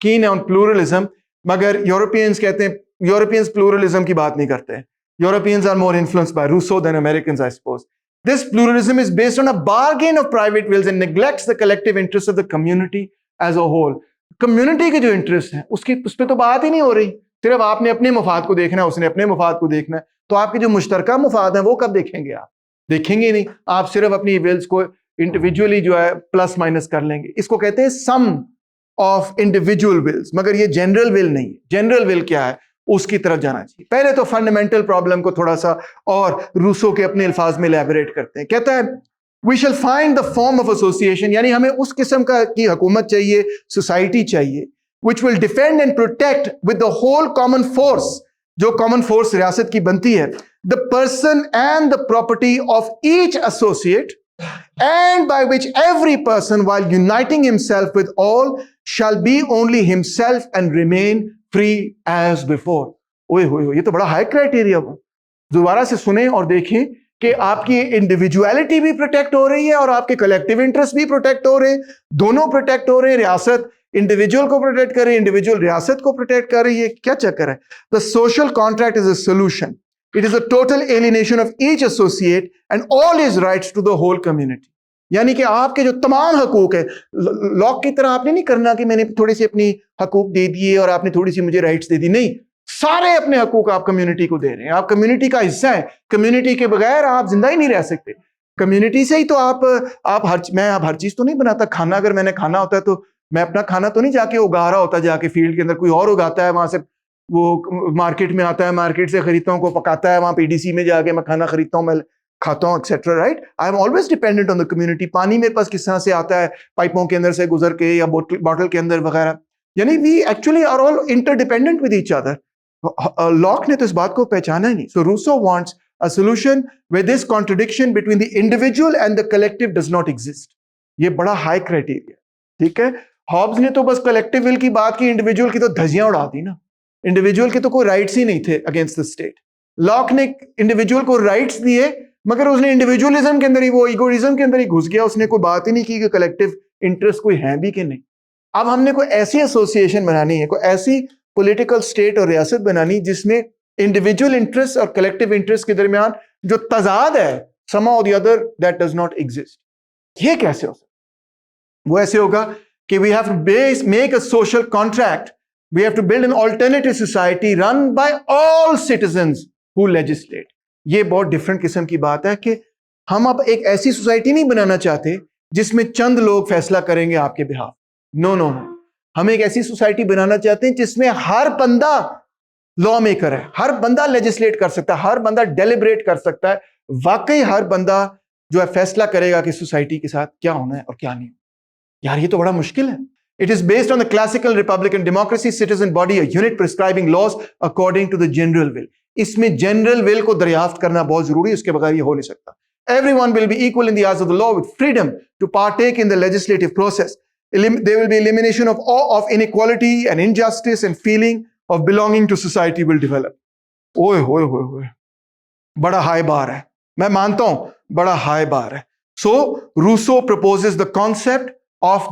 कीन है ऑन प्लूरलिज्म, मगर यूरोपियंस कहते हैं, यूरोपियंस प्लूरलिज्म की बात नहीं करते हैं। Europeans are more influenced by Rousseau than Americans I suppose. This pluralism is based on a bargain of private wills and neglects the collective interests of the community as a whole. Community के जो interest हैं उसकी उस पर तो बात ही नहीं हो रही, सिर्फ आपने अपने मुफाद को देखना है, उसने अपने मुफाद को देखना है। तो आपके जो मुश्तरका मुफाद हैं वो कब देखेंगे? आप देखेंगे नहीं, आप सिर्फ अपनी विल्स को इंडिविजुअली जो है प्लस माइनस कर लेंगे। इसको कहते हैं सम ऑफ इंडिविजुअल विल्स, मगर ये जनरल विल नहीं है। जनरल विल क्या है उसकी तरफ जाना चाहिए। पहले तो फंडामेंटल प्रॉब्लम को थोड़ा सा और रूसो के अपने अल्फाज में इलैबोरेट करते हैं। कहता है we shall find the form of association, यानी हमें उस किस्म का की हुकूमत चाहिए, सोसाइटी चाहिए, which will defend and protect with the whole common force, जो common force रियासत की बनती है, the person and the property of each associate, and by which every person while uniting himself with all shall be only himself and remain free as before. ओए होए, ये तो बड़ा हाई क्राइटेरिया हो। दोबारा से सुने और देखें कि आपकी इंडिविजुअलिटी भी प्रोटेक्ट हो रही है और आपके कलेक्टिव इंटरेस्ट भी प्रोटेक्ट हो रहे हैं, दोनों प्रोटेक्ट हो रहे हैं। रियासत इंडिविजुअल को प्रोटेक्ट कर रही है, इंडिविजुअल रियासत को प्रोटेक्ट कर रही है। क्या चक्कर है? The social contract is a solution, it is a total alienation of each associate and all his rights to the whole community. यानी कि आपके जो तमाम हकूक है, लॉक की तरह आपने नहीं करना कि मैंने थोड़ी सी अपनी हकूक दे दिए और आपने थोड़ी सी मुझे राइट्स दे दी, नहीं, सारे अपने हकूक आप कम्युनिटी को दे रहे हैं। आप कम्युनिटी का हिस्सा है, कम्युनिटी के बगैर आप जिंदा ही नहीं रह सकते। कम्युनिटी से ही तो आप हर चीज तो नहीं बनाता। खाना अगर मैंने खाना होता है तो मैं अपना खाना तो नहीं जाके उगा रहा होता, जाके फील्ड के अंदर कोई और उगाता है, वहां से वो मार्केट में आता है, मार्केट से खरीदता हूँ, को पकाता है, वहां पीडीसी में जाके मैं खाना खरीदता हूँ, मैं खाता हूँ, etcetera, right. I am always dependent on the community. पानी मेरे पास किस तरह से आता है, पाइपों के अंदर से गुजर के या बॉटल के अंदर वगैरह। यानी we actually are all interdependent with each other. Locke ने तो इस बात को पहचाना ही नहीं। So Rousseau wants a solution where this contradiction between the individual and the collective does not exist. ये बड़ा हाई क्राइटेरिया, ठीक है। हॉब्स ने तो बस कलेक्टिव विल की बात की, इंडिविजुअल की तो धज्जियां उड़ा दी ना। इंडिविजुअल के तो कोई राइट्स ही नहीं थे अगेंस्ट द स्टेट। लॉक ने इंडिविजुअल को राइट्स दिए, मगर उसने इंडिविजुअलिज्म के अंदर ही, वो इगोइज्म के अंदर ही घुस गया। उसने कोई बात ही नहीं की कि कलेक्टिव इंटरेस्ट कोई है भी कि नहीं। अब हमने कोई ऐसी एसोसिएशन बनानी है, कोई ऐसी पॉलिटिकल स्टेट और रियासत बनानी जिसमें इंडिविजुअल इंटरेस्ट और कलेक्टिव इंटरेस्ट के दरमियान जो तजाद है, somehow or the other that does not exist। ये कैसे हो सकता? वो ऐसे होगा कि we have to make a social contract, we have to build an alternative society run by all citizens who legislate। ये बहुत डिफरेंट किस्म की बात है कि हम अब एक ऐसी सोसाइटी नहीं बनाना चाहते जिसमें चंद लोग फैसला करेंगे आपके बिहाफ। नो नो नो, हम एक ऐसी सोसाइटी बनाना चाहते हैं जिसमें हर बंदा लॉ मेकर है, हर बंदा लेजिस्लेट कर सकता है, हर बंदा डेलिब्रेट कर सकता है। वाकई हर बंदा जो है फैसला करेगा कि सोसाइटी के साथ क्या होना है और क्या नहीं। यार ये तो बड़ा मुश्किल है। It is based on the classical republican democracy, citizen body, a unit prescribing laws according to the general will। इसमें जनरल विल को दरियाफ्त करना बहुत जरूरी है, उसके बगैर ये हो नहीं सकता। Everyone will be equal in the eyes of the law with freedom to partake in the legislative process। There will be elimination of inequality and injustice, and feeling of belonging to society will develop। ओए होए होए होए, बड़ा high bar है, मैं मानता हूं बड़ा हाई बार है। So Rousseau proposes the concept of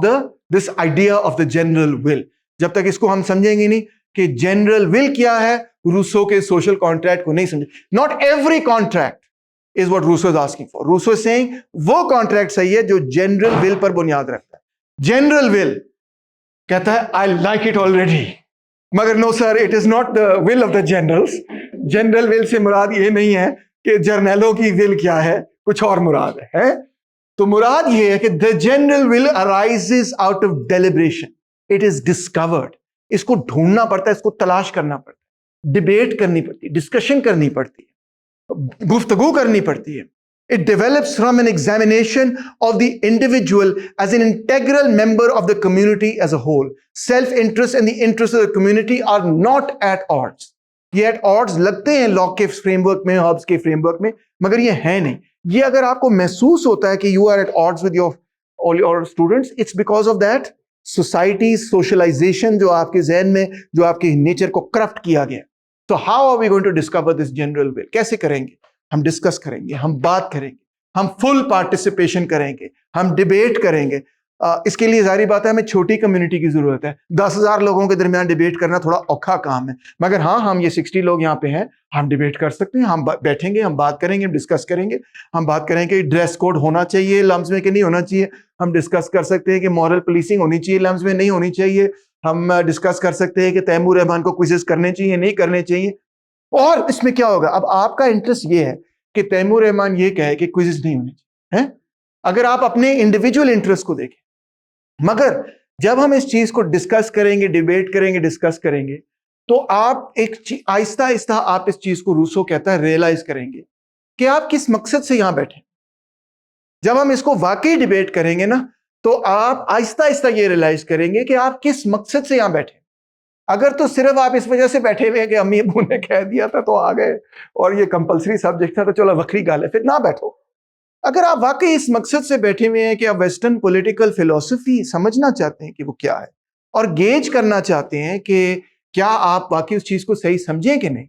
this idea of the general will। जब तक इसको हम समझेंगे नहीं कि जनरल विल क्या है, रूसो के सोशल कॉन्ट्रैक्ट को नहीं समझे। Not every contract is what Rousseau is asking for. Rousseau is saying वो कॉन्ट्रैक्ट सही है जो जनरल विल पर बुनियाद रखता है। जनरल विल कहता है आई लाइक इट ऑलरेडी, मगर no sir, it is not the will of the generals. General will से मुराद ये नहीं है कि जर्नलों की विल क्या है, कुछ और मुराद है। तो मुराद ये है कि the general will arises out of deliberation, it is discovered. इसको ढूंढना पड़ता है, इसको तलाश करना पड़ता है, डिबेट करनी पड़ती है, डिस्कशन करनी पड़ती है, गुफ्तगू करनी पड़ती है। It develops from an examination of the individual as an integral member of the community as a whole। Self-interest and the interests of the community are not at odds। ये at odds लगते हैं law के framework में, Hobbs के framework में, मगर ये है नहीं। ये अगर आपको महसूस होता है कि you are at odds with all your students, it's because of that society socialization जो आपके जहन में, जो आपके नेचर को करप्ट किया गया। तो how are we going to discover this general will? कैसे करेंगे? हम डिस्कस करेंगे, हम बात करेंगे, हम फुल पार्टिसिपेशन करेंगे, हम डिबेट करेंगे। इसके लिए जारी बात है हमें छोटी कम्युनिटी की जरूरत है। 10,000 लोगों के दरमियान डिबेट करना थोड़ा औखा काम है, मगर हाँ, हम ये 60 लोग यहाँ पे हैं, हम डिबेट कर सकते हैं। हम बैठेंगे, हम बात करेंगे, हम डिस्कस करेंगे। हम बात करेंगे ड्रेस कोड होना चाहिए लम्स में कि नहीं होना चाहिए। हम डिस्कस कर सकते हैं कि मॉरल पुलिसिंग होनी चाहिए लम्स में, नहीं होनी चाहिए। हम डिस्कस कर सकते हैं कि तैमूर रहमान को क्विज़ेस करने चाहिए, नहीं करने चाहिए। और इसमें क्या होगा? अब आपका इंटरेस्ट ये है कि तैमूर रहमान ये कहे कि क्विज़ेस नहीं होने चाहिए, हैं? अगर आप अपने इंडिविजुअल इंटरेस्ट को देखें। मगर जब हम इस चीज को डिस्कस करेंगे, डिबेट करेंगे, डिस्कस करेंगे, तो आप एक आहिस्ता आहिस्ता आप इस चीज को, रूसो कहता है, रियलाइज करेंगे कि आप किस मकसद से यहां बैठे। जब हम इसको वाकई डिबेट करेंगे ना, तो आप आहिस्ता आहिस्ता ये रियलाइज करेंगे कि आप किस मकसद से यहां बैठे। अगर तो सिर्फ आप इस वजह से बैठे हुए हैं कि अम्मी अबू ने कह दिया था तो आ गए और ये कंपलसरी सब्जेक्ट था तो चलो वक्री गाल है, फिर ना बैठो। अगर आप वाकई इस मकसद से बैठे हुए हैं कि आप वेस्टर्न पॉलिटिकल फिलॉसफी समझना चाहते हैं कि वो क्या है, और गेज करना चाहते हैं कि क्या आप वाकई उस चीज को सही समझें कि नहीं,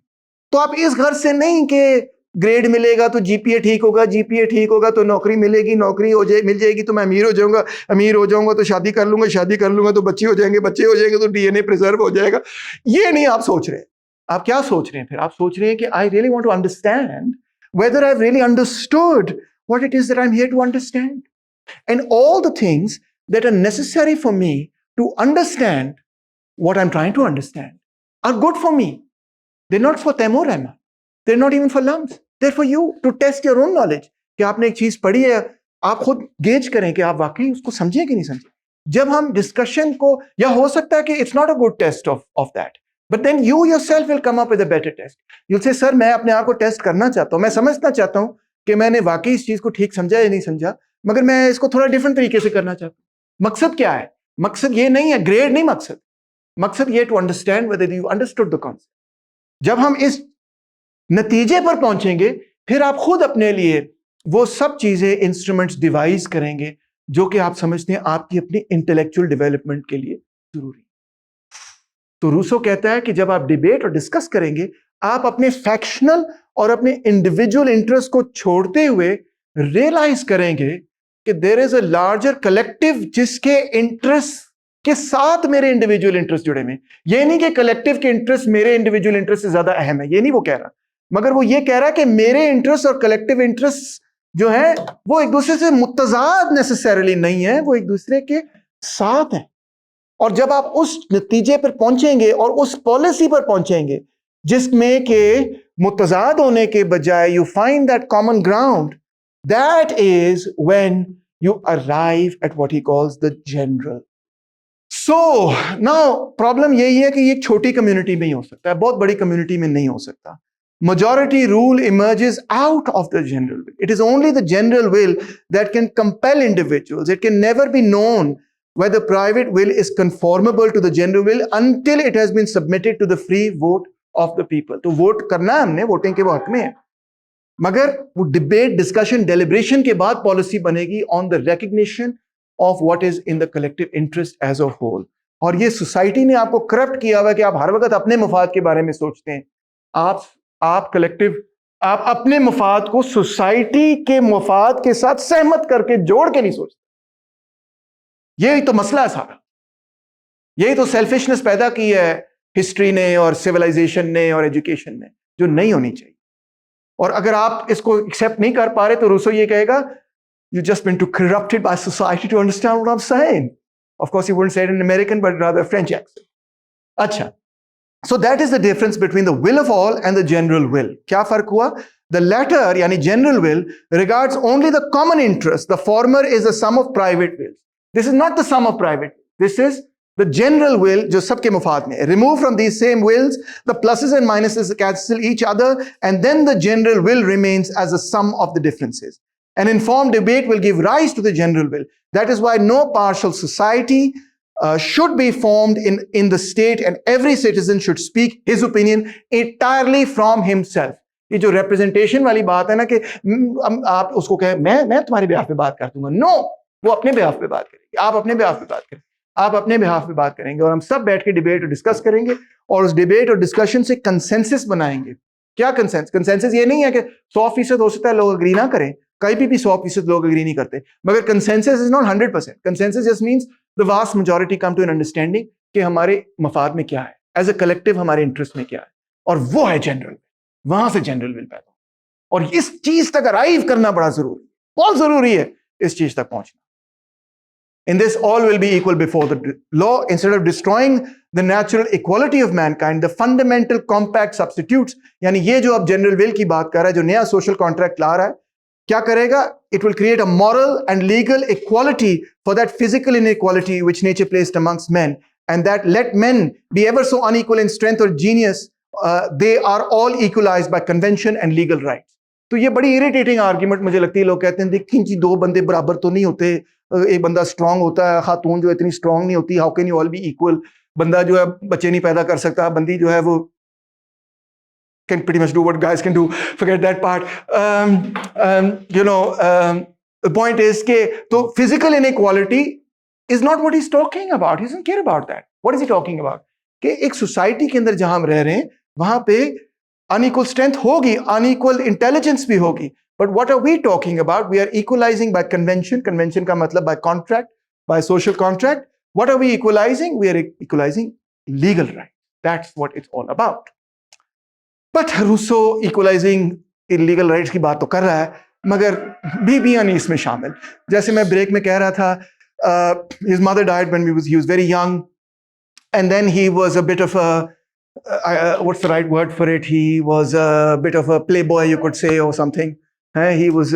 तो आप इस घर से नहीं कि ग्रेड मिलेगा तो जीपीए ठीक होगा, जीपीए ठीक होगा तो नौकरी मिलेगी, नौकरी मिल जाएगी तो मैं अमीर हो जाऊंगा, अमीर हो जाऊंगा तो शादी कर लूंगा, शादी कर लूंगा तो बच्चे हो जाएंगे, बच्चे हो जाएंगे तो डीएनए प्रिजर्व हो जाएगा। ये नहीं आप सोच रहे। आप क्या सोच रहे हैं फिर? आप सोच रहे हैं कि I really want to understand whether I've really understood what it is that I'm here to understand. And all the things that are necessary for me to understand what I'm trying to understand are good for me. They're not for Taimur Rahman. They're not even for Lums. They're for you to test your own knowledge. कि आपने एक चीज पढ़ी है, आप खुद gauge करें कि आप वाकई उसको समझे कि नहीं समझे। जब हम डिस्कशन को, या हो सकता है कि it's not a good test of that, but then you yourself will come up with a better test. You say sir मैं अपने आप को टेस्ट करना चाहता हूं, मैं समझना चाहता हूं कि मैंने वाकई इस चीज को ठीक समझा या नहीं समझा, मगर मैं इसको थोड़ा डिफरेंट तरीके से करना चाहता हूं। मकसद क्या है? मकसद ये नहीं है, ग्रेड नहीं मकसद। मकसद ये to understand whether you understood the concept. जब हम इस नतीजे पर पहुंचेंगे, फिर आप खुद अपने लिए वो सब चीजें, इंस्ट्रूमेंट्स डिवाइस करेंगे जो कि आप समझते हैं आपकी अपनी इंटेलेक्चुअल डेवलपमेंट के लिए जरूरी। तो रूसो कहता है कि जब आप डिबेट और डिस्कस करेंगे, आप अपने फैक्शनल और अपने इंडिविजुअल इंटरेस्ट को छोड़ते हुए रियलाइज करेंगे कि there is a larger collective जिसके इंटरेस्ट के साथ मेरे इंडिविजुअल इंटरेस्ट जुड़े हुए। ये नहीं कि कलेक्टिव के इंटरेस्ट मेरे इंडिविजुअल इंटरेस्ट से ज्यादा अहम है, ये नहीं वो कह रहा, मगर वो ये कह रहा है कि मेरे इंटरेस्ट और कलेक्टिव इंटरेस्ट जो है वो एक दूसरे से मुतजाद नेसेसरली नहीं है, वो एक दूसरे के साथ है। और जब आप उस नतीजे पर पहुंचेंगे और उस पॉलिसी पर पहुंचेंगे जिसमें के मुतजाद होने के बजाय you find that common ground, that is when you arrive at what he calls the general. So now problem यही है कि ये एक छोटी कम्युनिटी में ही हो सकता है, बहुत बड़ी कम्युनिटी में नहीं हो सकता। Majority rule emerges out of the general will. It is only the general will that can compel individuals. It can never be known whether private will is conformable to the general will until it has been submitted to the free vote of the people. तो vote करना है हमने, voting के हक में है, मगर वो डिबेट, डिस्कशन, डेलिब्रेशन के बाद पॉलिसी बनेगी on the recognition of what is in the collective interest as a whole. और ये सोसाइटी ने आपको करप्ट किया हुआ है कि आप हर वक्त अपने मफाद के बारे में सोचते हैं। आप कलेक्टिव, आप अपने मफाद को सोसाइटी के मफाद के साथ सहमत करके जोड़ के नहीं सोचते। यही तो मसला है सारा, यही तो सेल्फिशनेस पैदा की है हिस्ट्री ने और सिविलाइजेशन ने और एजुकेशन ने, जो नहीं होनी चाहिए। और अगर आप इसको एक्सेप्ट नहीं कर पा रहे तो रूसो ये कहेगा you just been too corrupted by society to understand what I'm saying. Of course he wouldn't say it in American but rather French accent. अच्छा, so that is the difference between the will of all and the general will. क्या फर्क हुआ? The latter यानी general will regards only the common interest. The former is the sum of private wills. This is not the sum of private. This is the general will जो सबके मुफाद में है. Remove from these same wills the pluses and minuses cancel each other and then the general will remains as a sum of the differences. An informed debate will give rise to the general will. That is why no partial society should be formed in the state and every citizen should speak his opinion entirely from himself. ये जो representation वाली बात है ना कि आप उसको कहें मैं तुम्हारे बेहाफ पे बात कर दूंगा, नो, वो अपने बेहाफ पे बात करेगी, आप अपने बेहाफ पे बात करें। आप अपने बिहाफ पे बात करेंगे और हम सब बैठ के डिबेट और डिस्कस करेंगे और उस डिबेट और डिस्कशन से कंसेंसस बनाएंगे। क्या कंसेंसस ये नहीं है कि 100% हो सकता है लोग अग्री ना करें, कहीं भी 100% लोग अग्री नहीं करते, मगर consensus is not 100%। Consensus just means the vast majority come to an understanding कि हमारे मफाद में क्या है, एज अ कलेक्टिव हमारे इंटरेस्ट में क्या है, और वो है जनरल। वहां से जनरल विल पैदा, और इस चीज तक अराइव करना बड़ा जरूरी, बहुत जरूरी है इस चीज तक पहुंचना। In this, all will be equal before the law. Instead of destroying the natural equality of mankind, the fundamental compact substitutes, यानी ये जो अब जनरल विल की बात कर रहा है, जो नया सोशल कॉन्ट्रैक्ट ला रहा है, क्या करेगा? It will create a moral and legal equality for that physical inequality which nature placed amongst men, and that let men be ever so unequal in strength or genius, they are all equalized by convention and legal rights. तो ये बड़ी irritating argument मुझे लगती है। लोग कहते हैं देखिए जी, दो बंदे बराबर तो नहीं होते, एक बंदा स्ट्रांग होता है, खातून जो इतनी स्ट्रांग नहीं होती, how can you all B equal? बंदा जो है बच्चे नहीं पैदा कर सकता, बंदी जो है वो can pretty much do what guys can do, forget that part. The point is कि तो physical inequality is not what he's talking about. He doesn't care about that. What is he talking about? कि एक society के अंदर जहां हम रह रहे हैं वहां पे अनइक्वल स्ट्रेंथ होगी, अनइक्वल इंटेलिजेंस भी होगी, but what are we talking about? We are equalizing by convention. Convention का मतलब by contract, by social contract. What are we equalizing? We are equalizing legal right. That's what it's all about. But Rousseau equalizing illegal rights की बात तो कर रहा है, मगर बीबियां नहीं इसमें शामिल। जैसे मैं ब्रेक में कह रहा था, his mother died when he was very young, and then he was a bit of a what's the right word for it? He was a bit of a playboy, you could say, or something. He was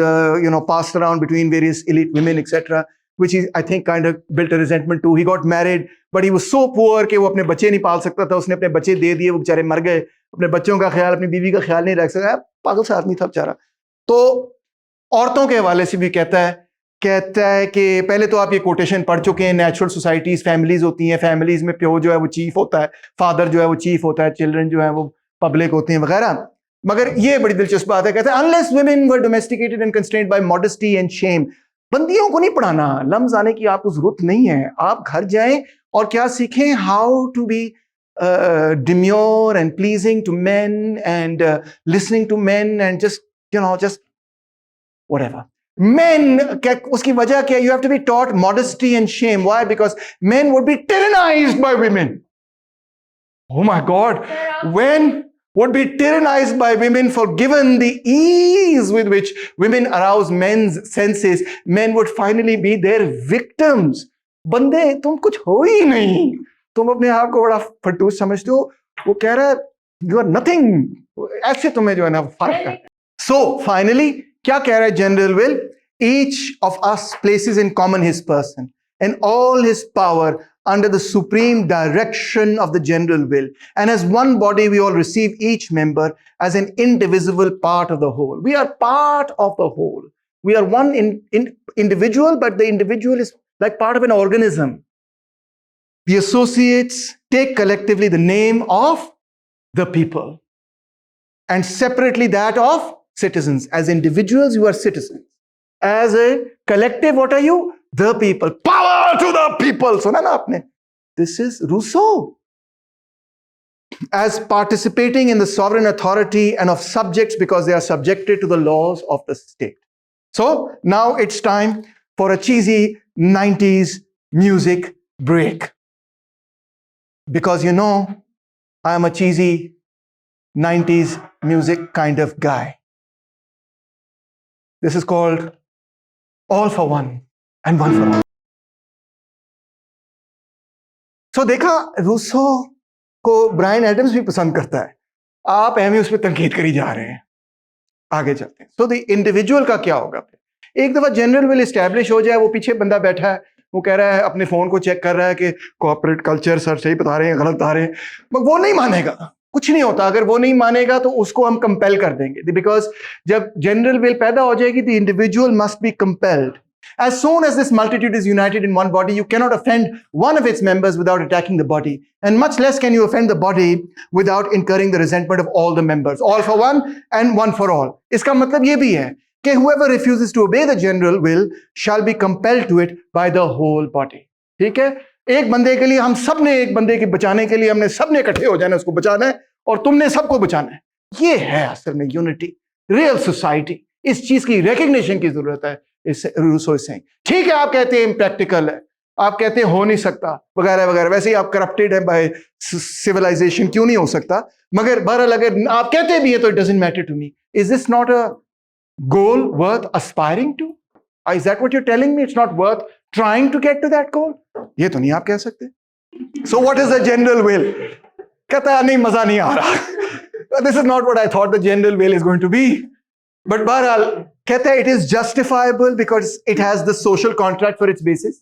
passed around between various elite women, etc., which is, I think, kind of built a resentment too. He got married, but he was so poor कि वो अपने बच्चे नहीं पाल सकता था। उसने अपने बच्चे दे दिए, वो बेचारे मर गए। अपने बच्चों का ख्याल, अपनी बीवी का ख्याल नहीं रख सका। पागल सा आदमी था बेचारा। तो औरतों के हवाले से भी कहता है कि पहले तो आप ये कोटेशन पढ़ चुके हैं, नेचुरल सोसाइटीज फैमिलीज होती हैं, फैमिलीज में प्यो जो है वो चीफ होता है, फादर जो है वो चीफ होता है, चिल्ड्रन जो है वो पब्लिक होते हैं वगैरह। मगर ये बड़ी दिलचस्प बात है, कहते हैं unless women were domesticated and constrained by modesty and shame. बंदियों को नहीं पढ़ाना, लम्स आने की आपको जरूरत नहीं है। आप घर जाएं और क्या सीखें? How to be demure and pleasing to men and listening to men and just whatever. Men, उसकी वजह क्या? You have to be taught modesty and shame. Why? Because men would be tyrannized by women. Oh my God. When would be tyrannized by women, for given the ease with which women arouse men's senses, men would finally be their victims. बंदे, तुम कुछ हो ही नहीं, तुम अपने आप को बड़ा फटूस समझते हो। वो कह रहा है यू आर नथिंग, ऐसे तुम्हें जो है ना फर्क है। सो फाइनली क्या कह रहा है general will? Each of us places in common his person and all his power under the supreme direction of the general will, and as one body we all receive each member as an indivisible part of the whole. We are part of the whole. We are one individual, but the individual is like part of an organism. The associates take collectively the name of the people and separately that of citizens. As individuals, you are citizens. As a collective, what are you? The people. Power to the people. सुना ना आपने? This is Rousseau. As participating in the sovereign authority and of subjects because they are subjected to the laws of the state. So now it's time for a cheesy 90s music break. Because you know, I am a cheesy 90s music kind of guy. This is called All for One and One for All. So देखा, Rousseau को Brian Adams भी पसंद करता है। आप हमें उस पर तनकीद करी जा रहे हैं। आगे चलते हैं। So the individual का क्या होगा? एक दफा जनरल विल एस्टैब्लिश हो जाए, वो पीछे बंदा बैठा है, वो कह रहा है, अपने फोन को चेक कर रहा है कि कॉर्पोरेट कल्चर सर सही बता रहे हैं, गलत बता रहे हैं, मगर वो नहीं मानेगा। कुछ नहीं होता। अगर वो नहीं मानेगा तो उसको हम कंपेल कर देंगे, बिकॉज जब जनरल विल पैदा हो जाएगी, the individual must be compelled. As soon as this multitude is united in one body, you cannot offend one of its members without attacking the body, and much less can you offend the body without incurring the resentment of all the members. All for one and one for all. इसका मतलब ये भी है कि whoever refuses to obey the general will shall be compelled to it by the whole body. ठीक है? एक बंदे के लिए हम सब ने, एक बंदे के बचाने के लिए हमने सब ने इकट्ठे हो जाना, उसको बचाना है और तुमने सबको बचाना है। ये है असल में यूनिटी, रियल सोसाइटी। इस चीज की रिकग्निशन की जरूरत है। इस रूसो से ठीक है, आप कहते हैं इम्प्रैक्टिकल है, आप कहते हैं हो नहीं सकता वगैरह वगैरह, वैसे ही आप करप्टेड है बाय सिविलाइजेशन, क्यों नहीं हो सकता, मगर बहरहाल अगर आप कहते भी है तो it doesn't matter to me. Is this not a goal worth aspiring to? Is that what you're telling me? It's not worth trying to get to that goal? ये तो नहीं आप कह सकते। So what is the general will? कहता है नहीं, मजा नहीं आ रहा। This is not what I thought the general will is going to be. But बहरहाल कहता है it is justifiable because it has the social contract for its basis.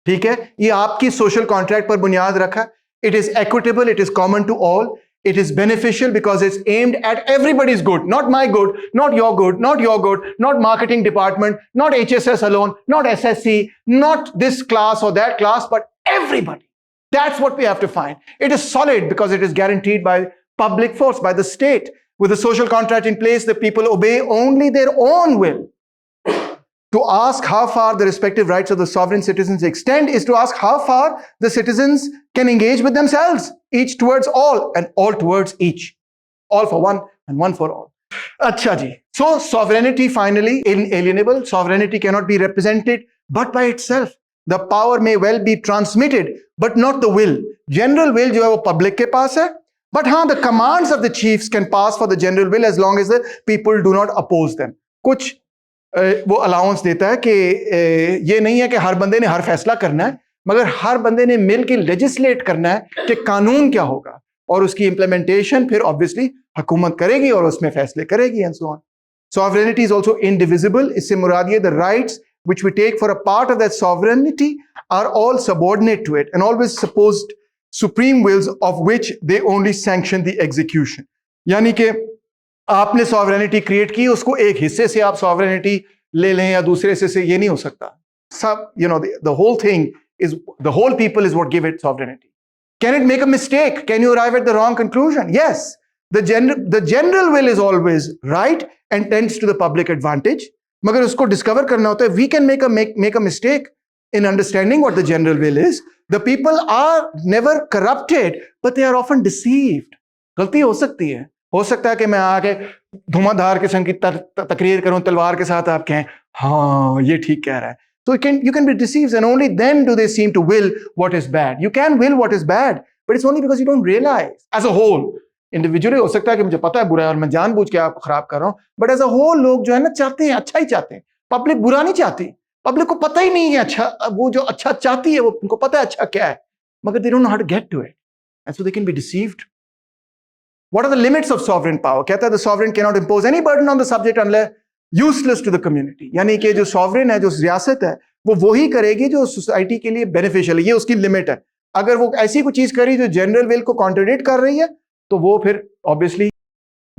ठीक है, ये आपकी social contract पर बुनियाद रखा। It is equitable, it is common to all. It is beneficial because it's aimed at everybody's good, not my good, not your good, not your good, not marketing department, not HSS alone, not SSC, not this class or that class, but everybody. That's what we have to find. It is solid because it is guaranteed by public force, by the state. With the social contract in place, the people obey only their own will. To ask how far the respective rights of the sovereign citizens extend is to ask how far the citizens can engage with themselves, each towards all and all towards each. All for one and one for all. Acha ji. So sovereignty finally inalienable. Sovereignty cannot be represented but by itself. The power may well be transmitted but not the will. General will jo hai wo public ke paas hai. But haan, the commands of the chiefs can pass for the general will as long as the people do not oppose them. Kuch वो allowance देता है कि ये नहीं है कि हर बंदे ने हर फैसला करना है, मगर हर बंदे ने मिल के लेजिस्लेट करना है कि कानून क्या होगा और उसकी इंप्लीमेंटेशन फिर ऑब्वियसली हुकूमत करेगी और उसमें फैसले करेगी and so on. Sovereignty is also indivisible. इससे मुराद ये the rights which we take for a part of that sovereignty are all subordinate to it and always supposed supreme wills of which they only sanction the execution. यानी कि आपने sovereignty create की, उसको एक हिस्से से आप सॉवरेनिटी ले लें या दूसरे हिस्से से, ये नहीं हो सकता। सब the whole thing is the whole people is what give it sovereignty. Can it make a mistake? Can you arrive at the wrong conclusion? Yes. The general will is always right and tends to the public advantage. मगर उसको discover करना होता है। We can make a mistake in understanding what the general will is. The people are never corrupted, but they are often deceived. गलती हो सकती है। हो सकता है कि मैं आके धुआंधार किस्म की तकरीर करूं तलवार के साथ, आप कहें हाँ ये ठीक कह रहा है। So you can be deceived and only then do they seem to will what is bad. You can will what is bad, but it's only because you don't realize. As a whole, individually हो सकता है कि मुझे पता है बुरा है और मैं जानबूझ के आप खराब कर रहा हूं, but as a whole लोग जो है ना चाहते हैं, अच्छा ही चाहते हैं। पब्लिक बुरा नहीं चाहती, पब्लिक को पता ही नहीं है अच्छा, वो जो अच्छा चाहती है वो उनको पता है अच्छा क्या है, मगर they don't know how to get to it, and so they can be deceived. What are the limits of sovereign power? कहता है the sovereign cannot impose any burden on the subject unless useless to the community. यानी कि जो sovereign है, जो रियासत है, वो वही करेगी जो सोसाइटी के लिए बेनिफिशियल है, ये उसकी लिमिट है। अगर वो ऐसी कोई चीज करी जो जनरल विल को कॉन्ट्रडिक्ट कर रही है तो वो फिर ऑब्वियसली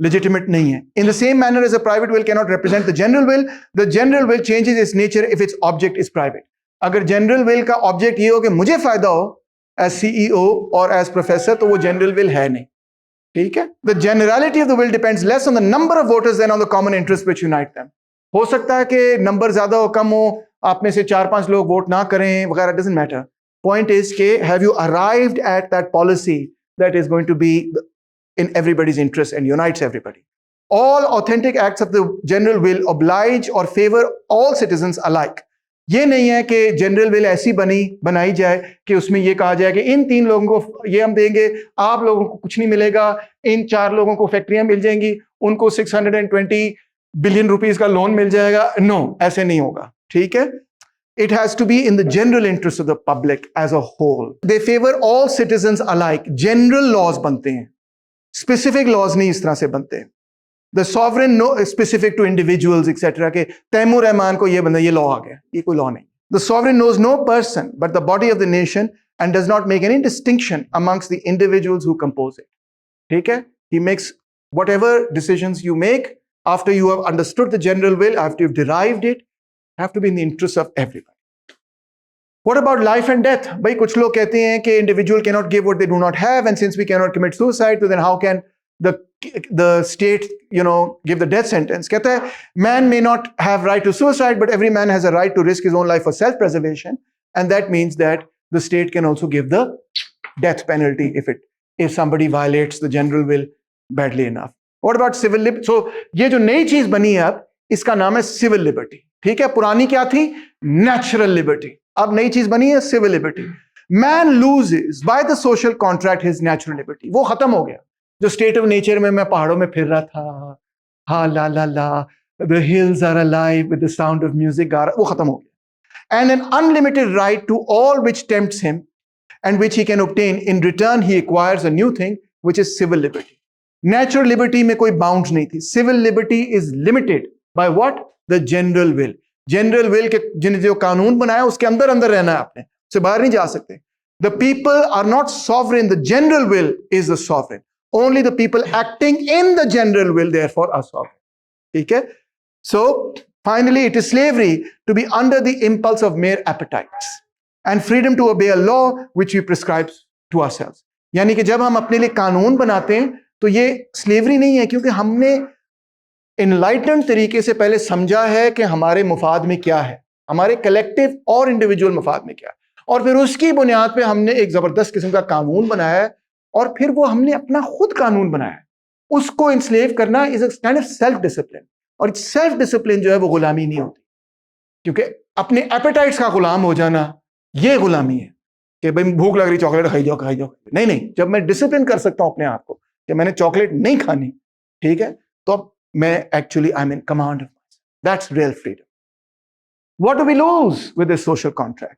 legitimate नहीं है। In the same manner as a private will cannot represent the general will changes its nature if its object is private. अगर general will का object ये हो कि मुझे फायदा हो as CEO और as professor, तो वो general will है नहीं। ठीक है। The generality of the will depends less on the number of voters than on the common interest which unite them. हो सकता है कि नंबर ज्यादा हो कम हो, आप में से 4-5 लोग वोट ना करें वगैरह, doesn't matter. Point is कि have you arrived at that policy that is going to be in everybody's interest and unites everybody. All authentic acts of the general will oblige or favor all citizens alike. ये नहीं है कि general will ऐसी बनाई जाए कि उसमें ये कहा जाए कि इन 3 लोगों को ये हम देंगे, आप लोगों को कुछ नहीं मिलेगा, इन 4 लोगों को फैक्ट्रियां मिल जाएंगी, उनको 620 बिलियन रुपीस का लोन मिल जाएगा। नो, ऐसे नहीं होगा। ठीक है। It has to be in the general interest of the public as a whole. They favor all citizens alike. General laws बनते हैं, specific laws नहीं इस तरह से बनते हैं। The sovereign no specific to individuals etc. के तैमूर रहमान को ये बंदा ये लॉ आ गया, ये कोई लॉ नहीं। The sovereign knows no person but the body of the nation and does not make any distinction amongst the individuals who compose it. ठीक है? He makes whatever decisions you make after you have understood the general will, after you've derived it, have to be in the interest of everybody. What about life and death? भाई कुछ लोग कहते हैं कि individual cannot give what they do not have, and since we cannot commit suicide, so then how can the state give the death sentence? कहता है man may not have right to suicide, but every man has a right to risk his own life for self-preservation, and that means that the state can also give the death penalty if somebody violates the general will badly enough. What about civil liberty? So ये जो नई चीज बनी है अब, इसका नाम है civil liberty. ठीक है, पुरानी क्या थी? Natural liberty. अब नई चीज बनी है civil liberty. Man loses by the social contract his natural liberty. वो खत्म हो गया. जो state of nature में मैं पहाड़ों में फिर रहा था, हाँ ला ला ला, the hills are alive with the sound of music, गा रहा, वो खत्म हो गया. And an unlimited right to all which tempts him and which he can obtain. In return, he acquires a new thing, which is civil liberty. Natural liberty में कोई bounds नहीं थी. Civil liberty is limited by what? The general will. General will के जिन जो कानून बनाया उसके अंदर अंदर रहना है आपने, उससे बाहर नहीं जा सकते. The people are not sovereign. The general will is the sovereign. Only the people acting in the general will, therefore, are sovereign. ठीक है? So, finally, it is slavery to be under the impulse of mere appetites and freedom to obey a law which we prescribe to ourselves. यानी कि जब हम अपने लिए कानून बनाते हैं तो ये स्लेवरी नहीं है, क्योंकि हमने इनलाइटेंड तरीके से पहले समझा है कि हमारे मुफाद में क्या है, हमारे कलेक्टिव और इंडिविजुअल मुफाद में क्या है, और फिर उसकी बुनियाद पे हमने एक जबरदस्त किस्म का कानून बनाया है, और फिर वो हमने अपना खुद कानून बनाया है. उसको इंस्लेव करना is a kind of self discipline. और सेल्फ डिसिप्लिन जो है वो गुलामी नहीं होती, क्योंकि अपने एपेटाइट्स का गुलाम हो जाना ये गुलामी है कि भाई भूख लग रही, चॉकलेट खाई जाओ खाई जाओ. नहीं नहीं, जब मैं डिसिप्लिन कर सकता हूं अपने आप को कि मैंने चॉकलेट नहीं खानी, ठीक है, तो अब मैं actually I am in command of myself. That's real freedom. What do we lose with this social contract?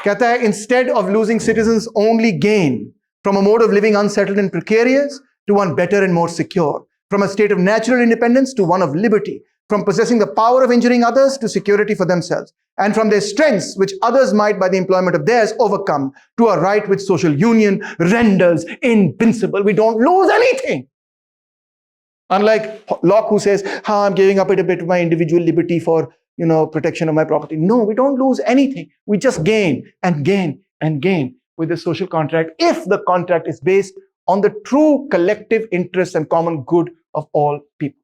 कहता है instead of losing citizens only gain from a mode of living unsettled and precarious to one better and more secure. From a state of natural independence to one of liberty, from possessing the power of injuring others to security for themselves, and from their strengths which others might by the employment of theirs overcome, to a right which social union renders invincible. We don't lose anything. Unlike Locke, who says, I'm giving up a bit of my individual liberty for, protection of my property. No, we don't lose anything. We just gain and gain and gain with the social contract, if the contract is based on the true collective interest and common good of all people.